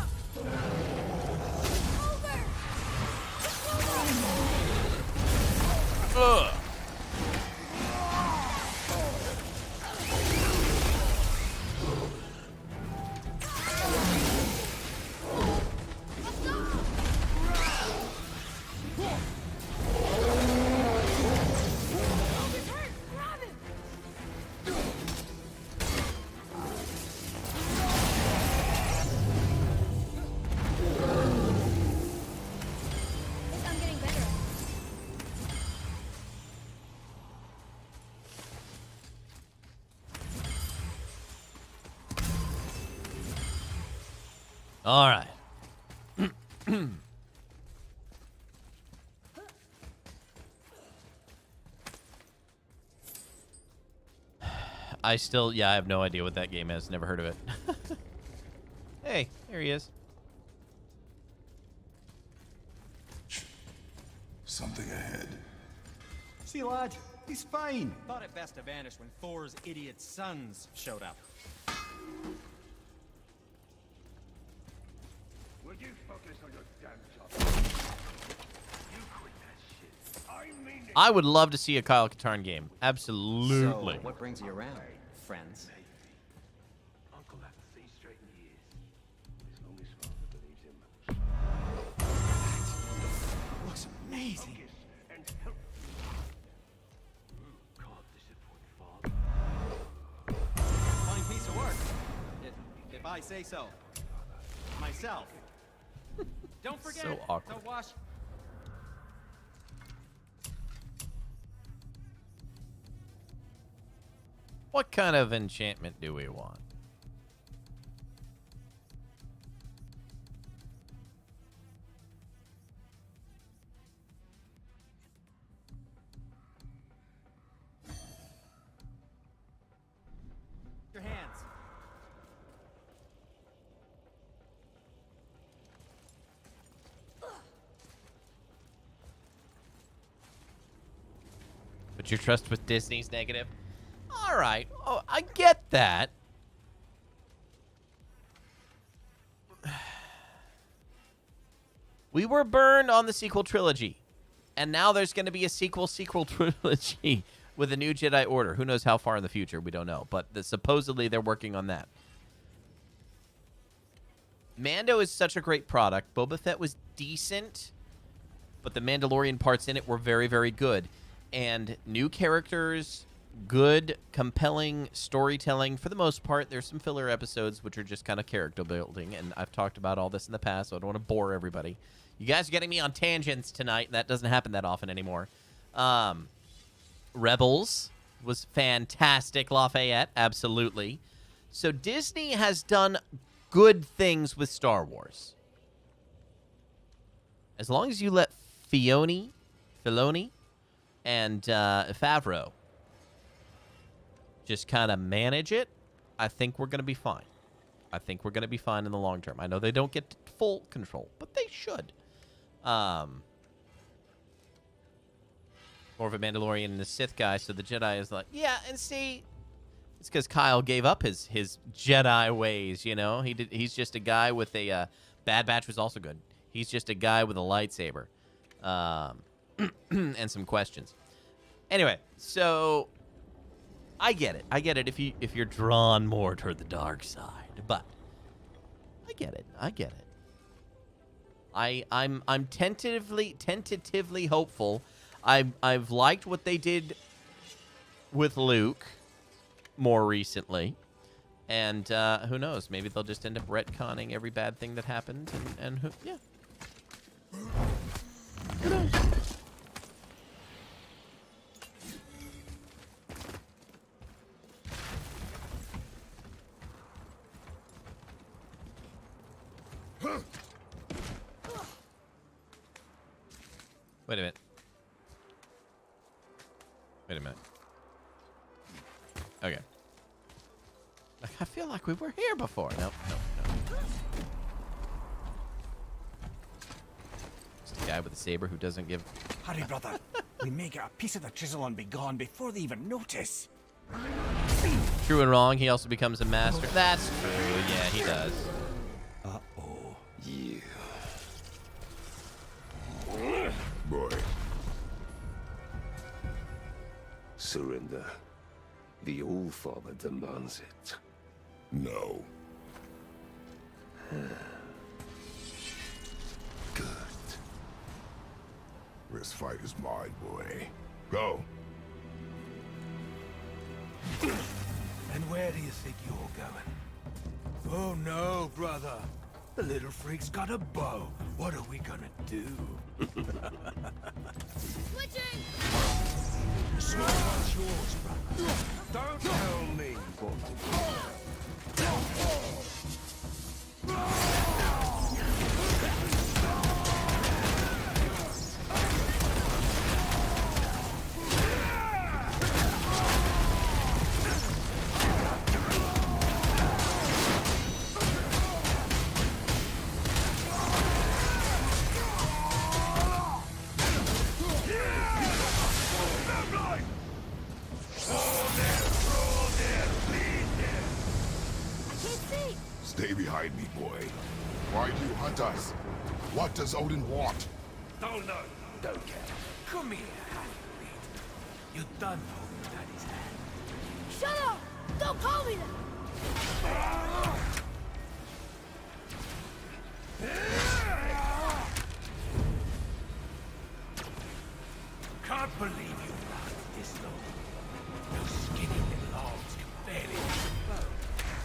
Ugh. All right. I have no idea what that game is. Never heard of it. Hey, here he is. Something ahead. See, lad, he's fine. Thought it best to vanish when Thor's idiot sons showed up. Would you focus on your damn job? You quit that shit. I mean it. I would love to see a Kyle Katarn game. Absolutely. So, what brings you around, friends? Uncle hasn't seen straight in years. As long as father believes him. Looks amazing. And help. Can't disappoint father. Fine piece of work. If I say so. Myself. Don't forget So awkward. to wash. What kind of enchantment do we want? Your hands. But your trust with Disney's negative? All right. Oh, I get that. We were burned on the sequel trilogy. And now there's going to be a sequel trilogy with a new Jedi Order. Who knows how far in the future? We don't know. But supposedly they're working on that. Mando is such a great product. Boba Fett was decent. But the Mandalorian parts in it were very, very good. And new characters, good, compelling storytelling. For the most part, there's some filler episodes which are just kind of character building. And I've talked about all this in the past, so I don't want to bore everybody. You guys are getting me on tangents tonight. That doesn't happen that often anymore. Rebels was fantastic. Lafayette, absolutely. So Disney has done good things with Star Wars. As long as you let Filoni, and Favreau just kind of manage it, I think we're going to be fine. I think we're going to be fine in the long term. I know they don't get full control, but they should. More of a Mandalorian and a Sith guy, so the Jedi is like, yeah, and see, It's because Kyle gave up his Jedi ways, you know? He's just a guy with a... Bad Batch was also good. He's just a guy with a lightsaber. And some questions. Anyway, so... I get it. I get it if you're drawn more toward the dark side. But I get it. I get it. I'm tentatively hopeful. I've liked what they did with Luke more recently. And who knows? Maybe they'll just end up retconning every bad thing that happened and who yeah. Who knows? Wait a minute. Wait a minute. Okay. I feel like we were here before. Nope. Just a guy with a saber who doesn't give... Hurry, brother. We may get a piece of the chisel and be gone before they even notice. True and wrong, he also becomes a master. That's true. Yeah, he does. Uh-oh. Yeah. Boy. Surrender. The All-Father demands it. No. Good. This fight is mine, boy. Go. And where do you think you're going? Oh no, brother. The little freak's got a bow. What are we gonna do? Switching! Sword one's yours, brother. Don't tell me what Stay behind me, boy. Why do you hunt us? What does Odin want? Don't know. Don't care. Come here, half-breed. You done hold Daddy's hand. Shut up! Don't call me that! Can't believe you lasted this long. Those skinny little arms can barely reach a bow.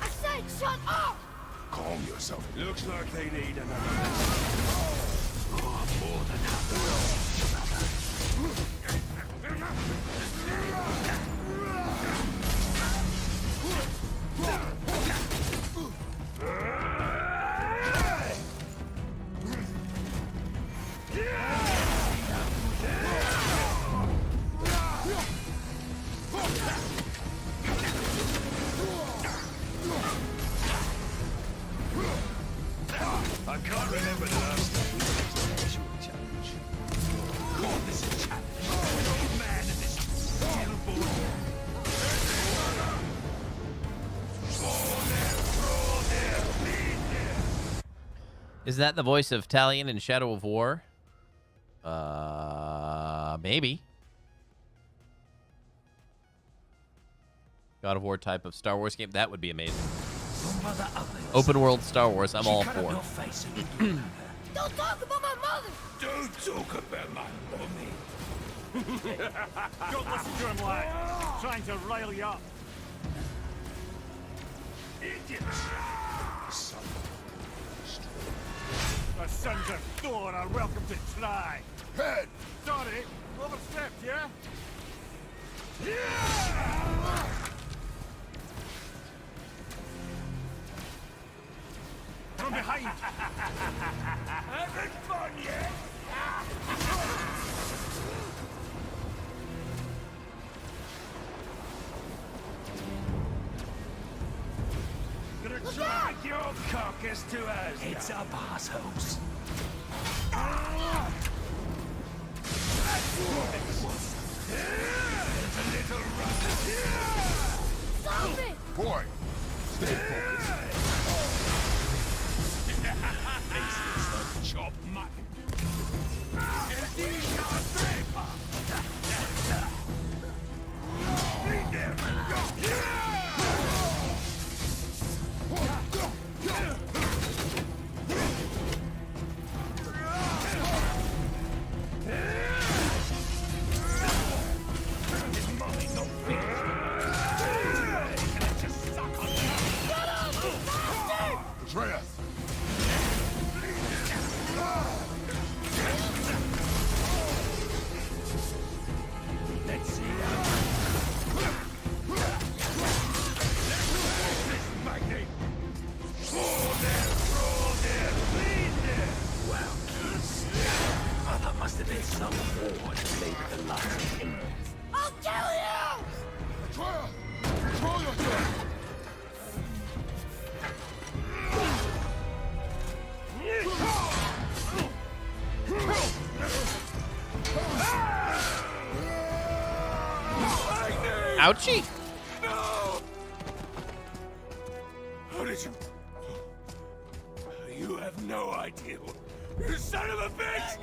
I said shut up! Calm yourself. Looks like they need another. Oh, more than I can't remember the last time we did a visual challenge. Call this a challenge. Old man and this little boy. Is that the voice of Talion in Shadow of War? Maybe. God of War type of Star Wars game. That would be amazing. Open world Star Wars. I'm all for. Don't talk about my mother! Don't talk about my mommy. Don't listen to him, lad. Trying to rile you up. Idiots. The sons of Thor are welcome to try. Head! Sorry, overstepped, yeah? From behind! Having fun yet? Gonna drag your carcass to us. Heads up, assholes. There's a little run. Stop it! Ouchie! No! How did you... You have no idea. You son of a bitch!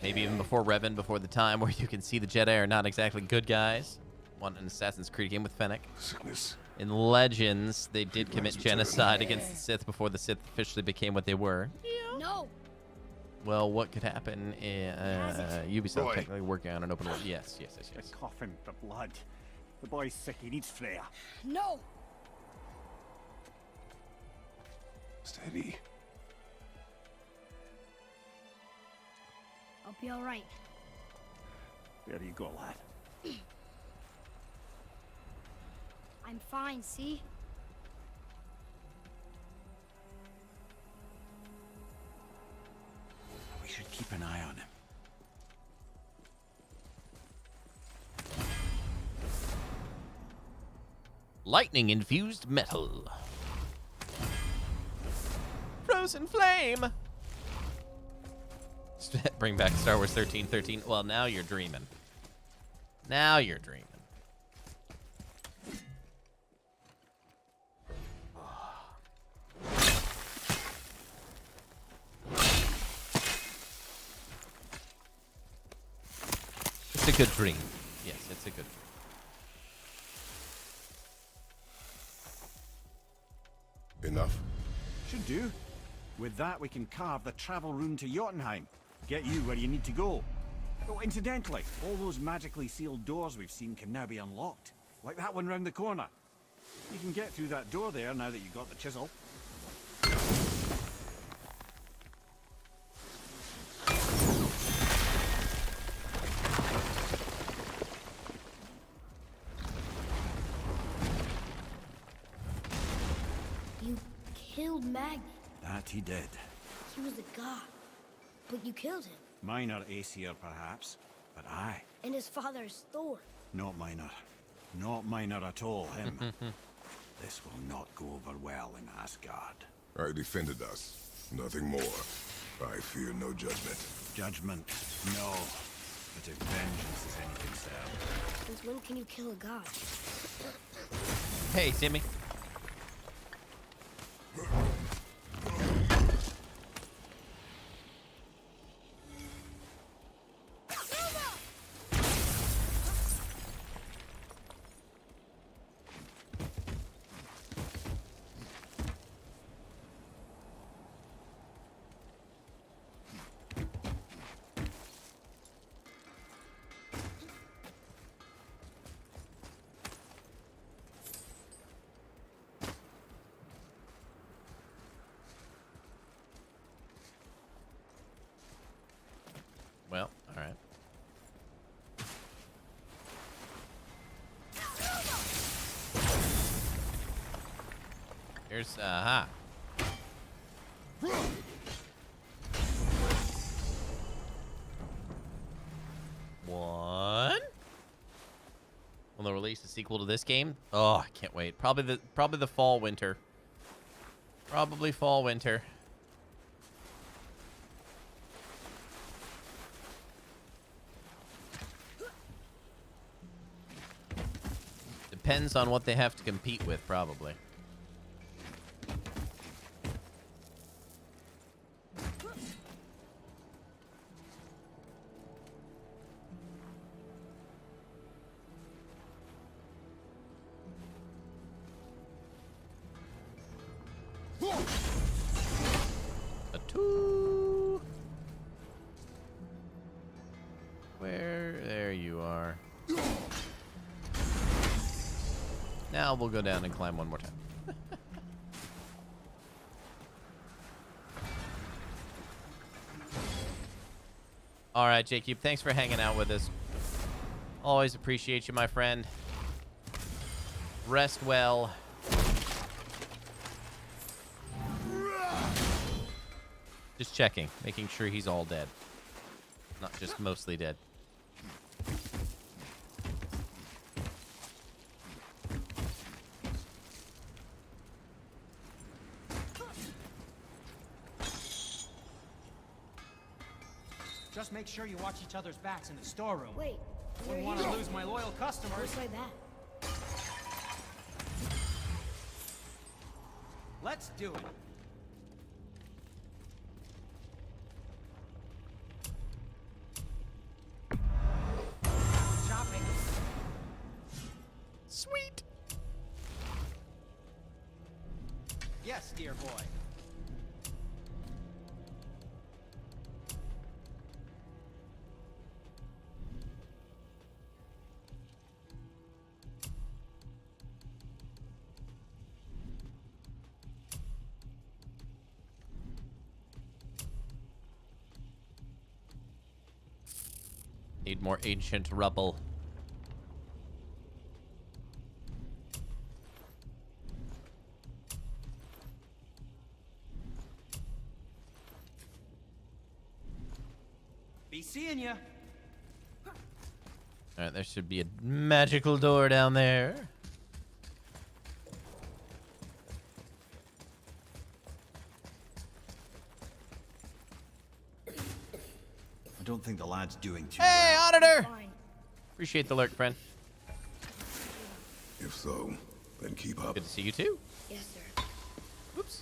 Maybe even before Revan, before the time where you can see the Jedi are not exactly good guys. Want an Assassin's Creed game with Fennec. Sickness. In Legends, they did commit genocide against the Sith before the Sith officially became what they were. No. Well, what could happen? Ubisoft Boy. technically working on an open world. Yes. The coffin, the blood. The boy's sick, he needs Freya. No. Steady. I'll be all right. There you go, lad. I'm fine, see? We should keep an eye on him. Lightning-infused metal. Frozen flame. Bring back Star Wars 1313. Well, now you're dreaming. Now you're dreaming. It's a good dream. Yes, it's a good dream. Enough? Should do. With that, we can carve the travel room to Jotunheim. Get you where you need to go. Oh, incidentally, all those magically sealed doors we've seen can now be unlocked. Like that one round the corner. You can get through that door there now that you've got the chisel. You killed Magnet. That he did. He was a god. But you killed him. Minor Aesir, perhaps, but I. And his father is Thor. Not minor. Not minor at all, him. This will not go over well in Asgard. I defended us. Nothing more. I fear no judgment. Judgment, no. But if vengeance is anything, Sam. Since when can you kill a god? Hey, Timmy. Well, all right. Here's, aha. One. Will they release a sequel to this game? Oh, I can't wait. Probably the fall winter. Probably fall winter. Depends on what they have to compete with, probably. A two. Where? There you are. Now we'll go down and climb one more time. All right, J-Cube, thanks for hanging out with us. Always appreciate you, my friend. Rest well. Just checking, making sure he's all dead. Not just mostly dead. Just make sure you watch each other's backs in the storeroom. Wait, I don't want to lose my loyal customers. Which way back? Let's do it. Shopping. Sweet. Yes, dear boy. Need more ancient rubble. Be seeing ya. All right, there should be a magical door down there. I don't think the lad's doing too Hey, well. auditor! Fine. Appreciate the lurk, friend. If so, then keep up. Good to see you too. Yes, sir. Whoops.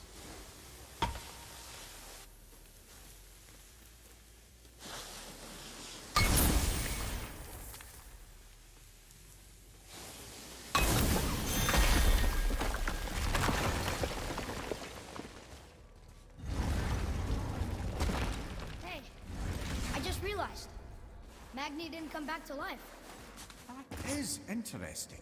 Hey, I just realized. Magni didn't come back to life. That is interesting.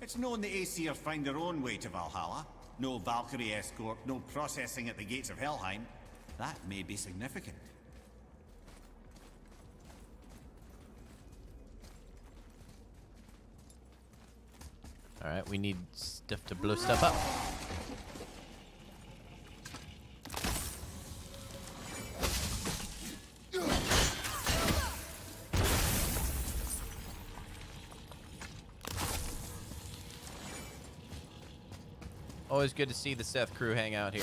It's known the Aesir find their own way to Valhalla. No Valkyrie escort, no processing at the gates of Helheim. That may be significant. All right, we need stuff to blow stuff up. Always good to see the Seth crew hang out here.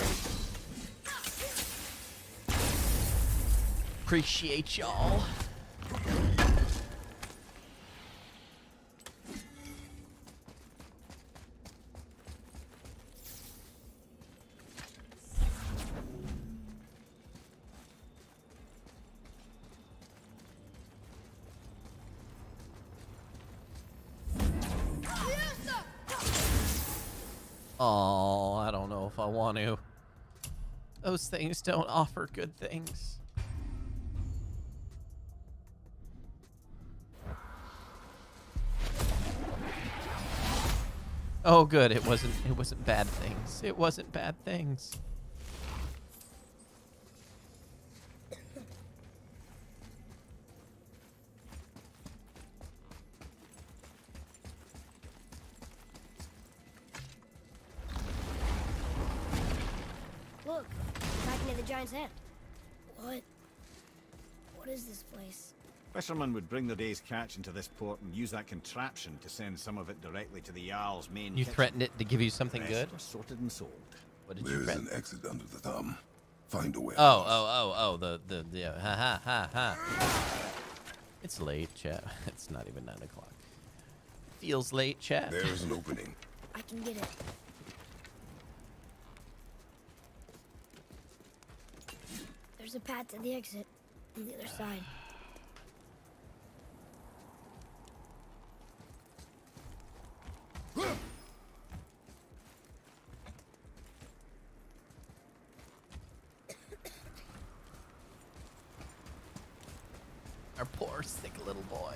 Appreciate y'all. Oh, I don't know if I want to. Those things don't offer good things. Oh, good. It wasn't bad things. It wasn't bad things. Look, back near the giant's hand. What? What is this place? Fishermen would bring their day's catch into this port and use that contraption to send some of it directly to the Jarl's main You kitchen. threatened it to give you something The good? rest were sorted and sold. What did you There's threaten? an exit under the thumb. Find a way. Yeah, ha. It's late, chat. It's not even 9 o'clock. Feels late, chat. There's an opening. I can get it. There's a path to the exit on the other side. Our poor, sick little boy.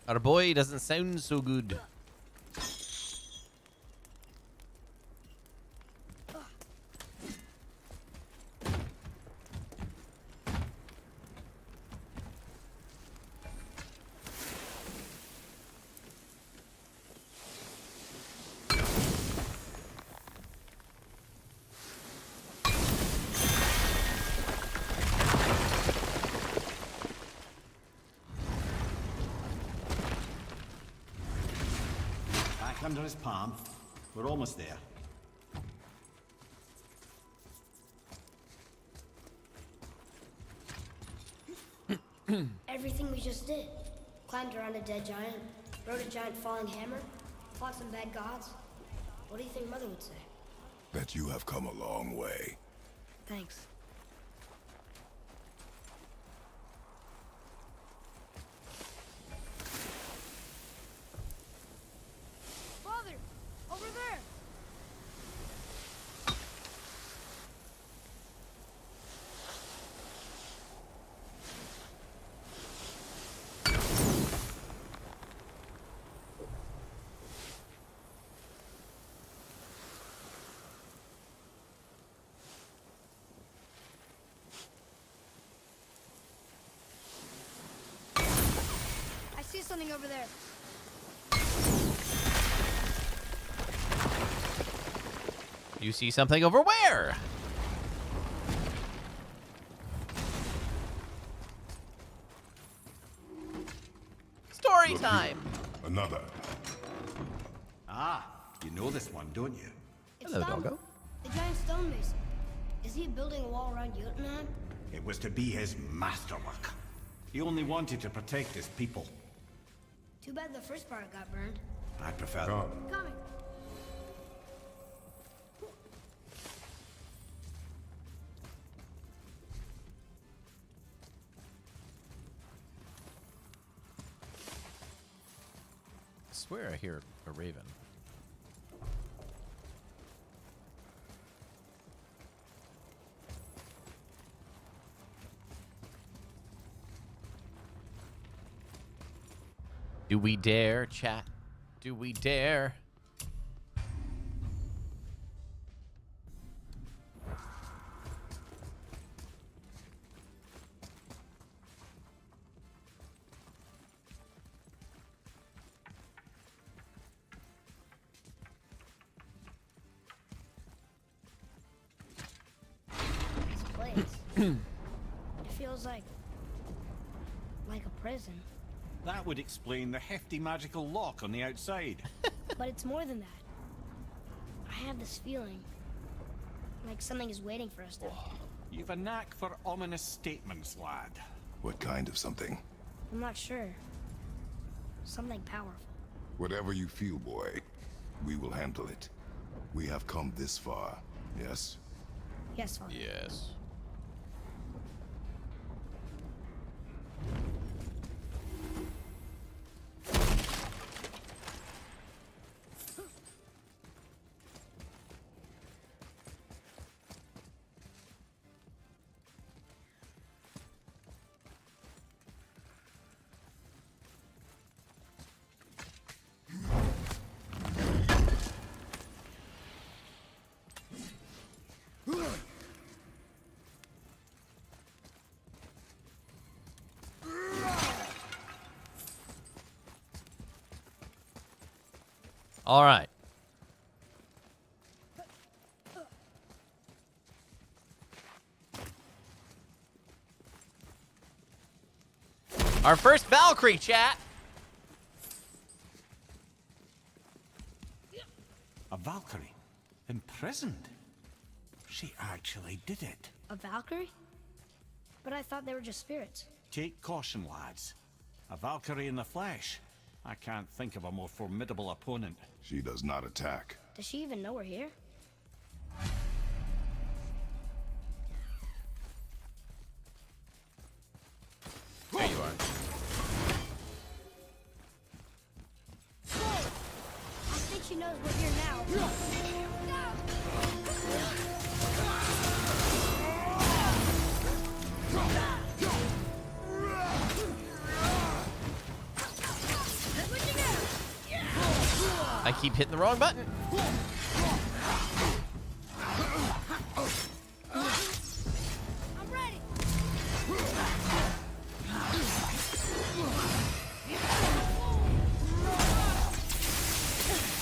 Our boy doesn't sound so good. Back under his palm. We're almost there. Everything we just did. Climbed around a dead giant, rode a giant falling hammer, fought some bad gods. What do you think Mother would say? Bet you have come a long way. Thanks. Father! Over there! I see something over there. You see something over where? Story Look time. here. Another. Ah, you know this one, don't you? It's Hello, Ganon, doggo. the giant stonemason. Is he building a wall around Jotunheim? It was to be his masterwork. He only wanted to protect his people. Too bad the first part got burned. I prefer... Come. Coming. I swear I hear a raven. Do we dare, chat? Do we dare? This place. It feels like a prison. That would explain the hefty magical lock on the outside. But it's more than that. I have this feeling like something is waiting for us there. You've a knack for ominous statements, lad. What kind of something? I'm not sure. Something powerful. Whatever you feel, boy, we will handle it. We have come this far, yes? Yes, Father. Yes. All right. Our first Valkyrie, chat. A Valkyrie? Imprisoned? She actually did it. A Valkyrie? But I thought they were just spirits. Take caution, lads. A Valkyrie in the flesh. I can't think of a more formidable opponent. She does not attack. Does she even know we're here? There you are. I think she knows we're here now. keep hitting the wrong button. I'm ready.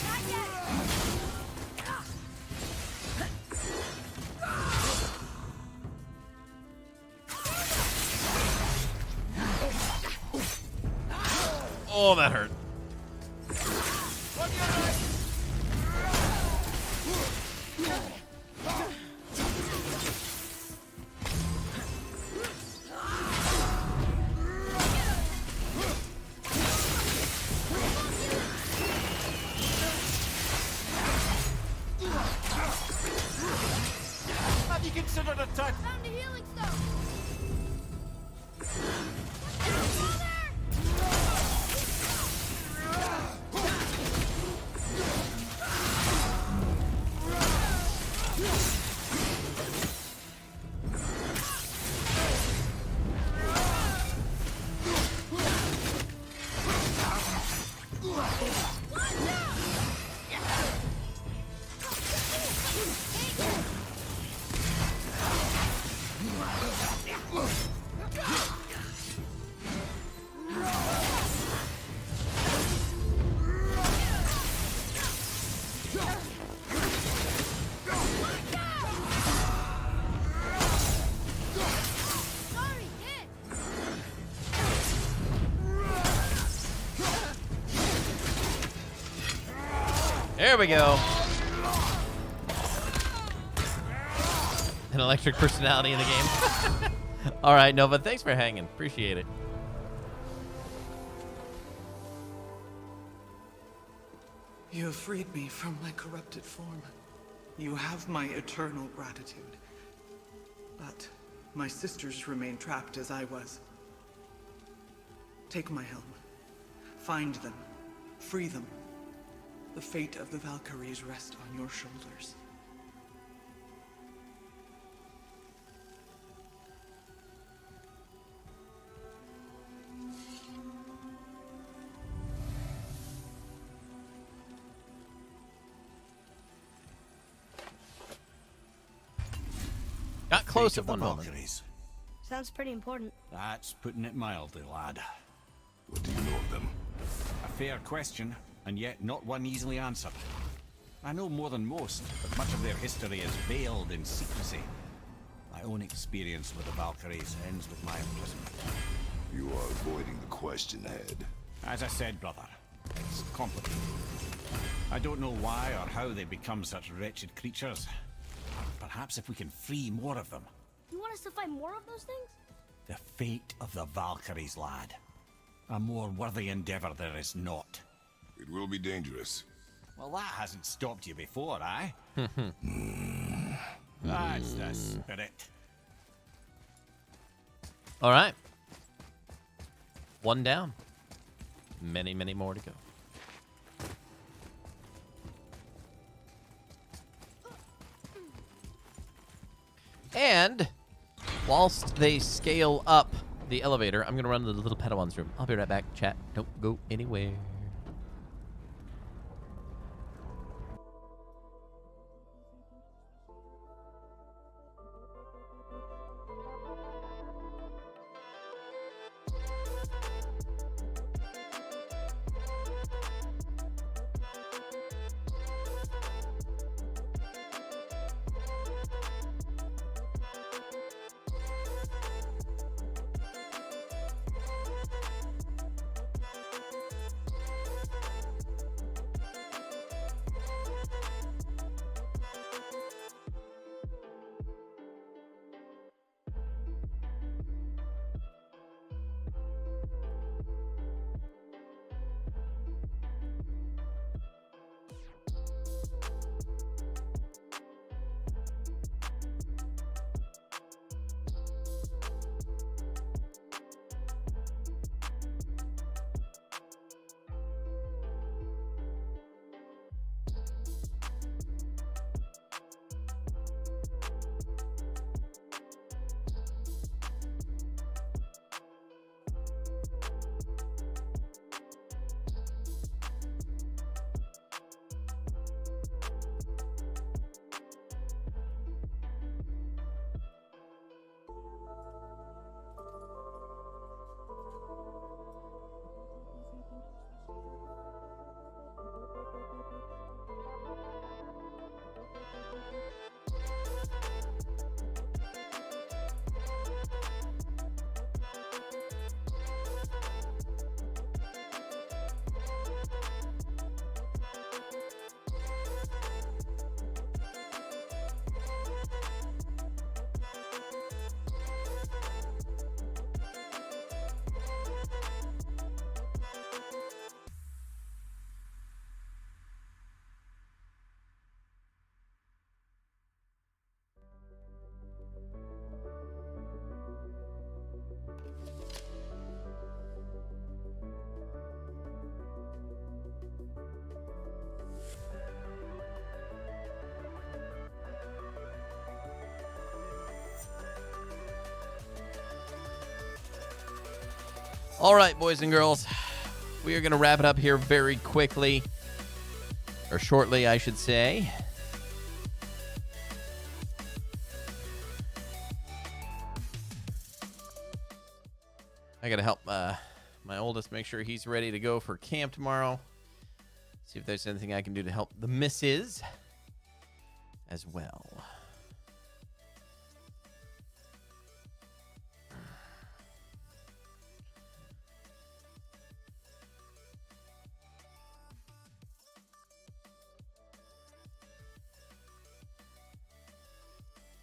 Not yet. Oh, that hurt. Have you considered a touch? Found a healing stone. Sorry, hit. There we go. An electric personality in the game. All right, Nova, thanks for hanging. Appreciate it. You have freed me from my corrupted form. You have my eternal gratitude. But my sisters remain trapped as I was. Take my helm. Find them. Free them. The fate of the Valkyries rests on your shoulders. Got close Fate at of the one moment. Valkyries. Sounds pretty important. That's putting it mildly, lad. What do you know of them? A fair question, and yet not one easily answered. I know more than most, but much of their history is veiled in secrecy. My own experience with the Valkyries ends with my imprisonment. You are avoiding the question, Head. As I said, brother, it's complicated. I don't know why or how they become such wretched creatures. Perhaps if we can free more of them. You want us to fight more of those things? The fate of the Valkyries, lad. A more worthy endeavor there is not. It will be dangerous. Well, that hasn't stopped you before, eh? That's the spirit. All right. One down. Many, many more to go. And whilst they scale up the elevator, I'm going to run to the little Padawan's room. I'll be right back, chat. Don't go anywhere. All right, boys and girls, we are going to wrap it up here very quickly, or shortly, I should say. I got to help my oldest make sure he's ready to go for camp tomorrow. See if there's anything I can do to help the missus as well.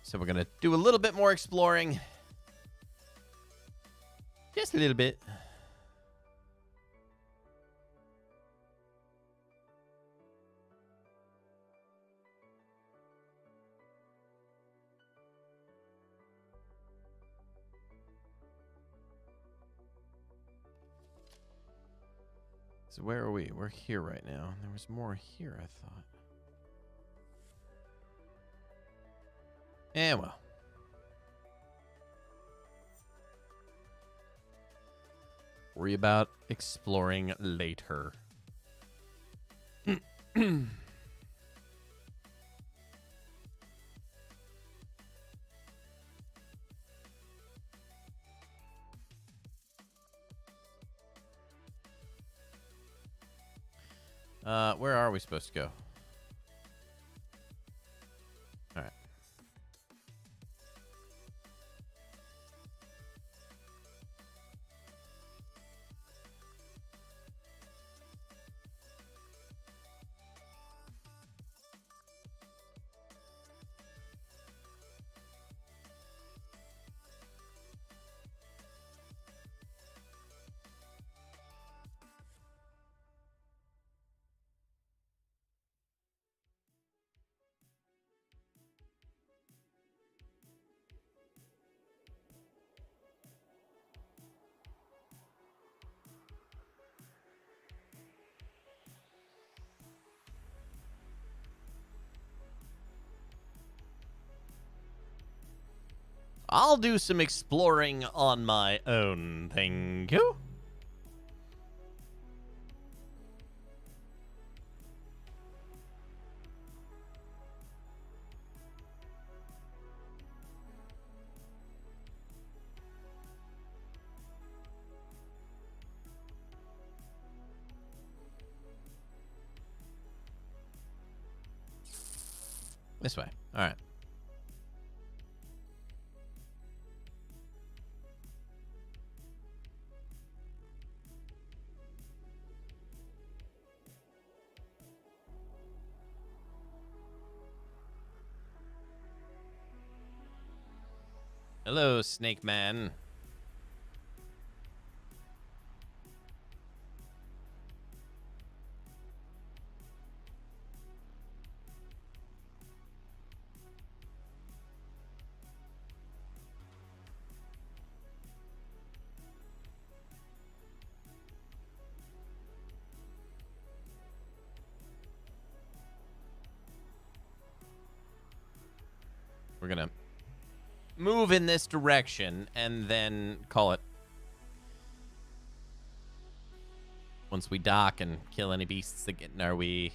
So we're going to do a little bit more exploring. Just a little bit. So where are we? We're here right now. There was more here, I thought. Eh, well. Worry about exploring later. Where are we supposed to go? All right. I'll do some exploring on my own. Thank you. This way. All right. Hello, Snake Man. We're gonna move in this direction and then call it. Once we dock and kill any beasts that get in our way.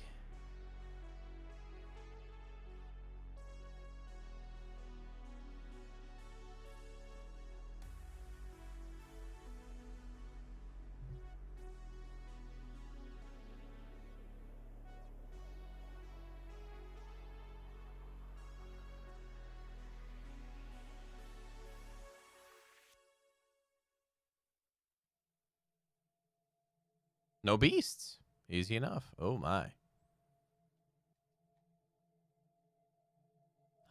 No beasts. Easy enough. Oh, my.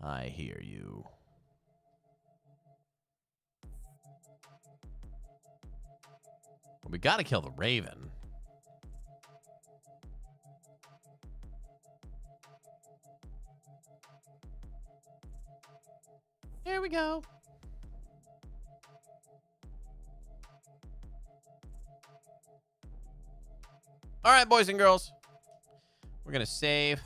I hear you. Well, we gotta kill the raven. There we go. All right, boys and girls. We're going to save.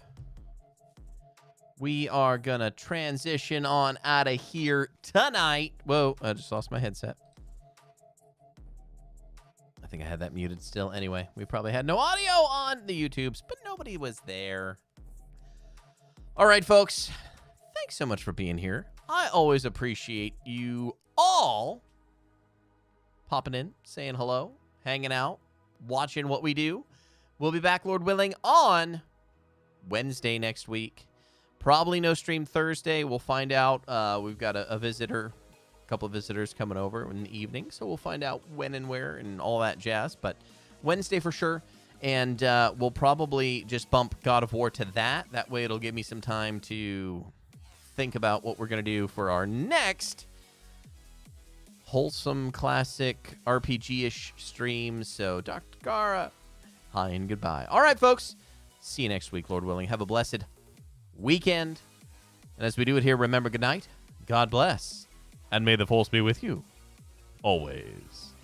We are going to transition on out of here tonight. Whoa, I just lost my headset. I think I had that muted still. Anyway, we probably had no audio on the YouTubes, but nobody was there. All right, folks. Thanks so much for being here. I always appreciate you all popping in, saying hello, hanging out, watching what we do. We'll be back, Lord willing, on Wednesday next week. Probably no stream Thursday. We'll find out. We've got a visitor, a couple of visitors coming over in the evening, so we'll find out when and where and all that jazz. But Wednesday for sure, and we'll probably just bump God of War to that. That way it'll give me some time to think about what we're going to do for our next wholesome classic RPG-ish stream. So, Dr. Gara, hi and goodbye. All right, folks. See you next week, Lord willing. Have a blessed weekend. And as we do it here, remember, good night, God bless, and may the Force be with you always.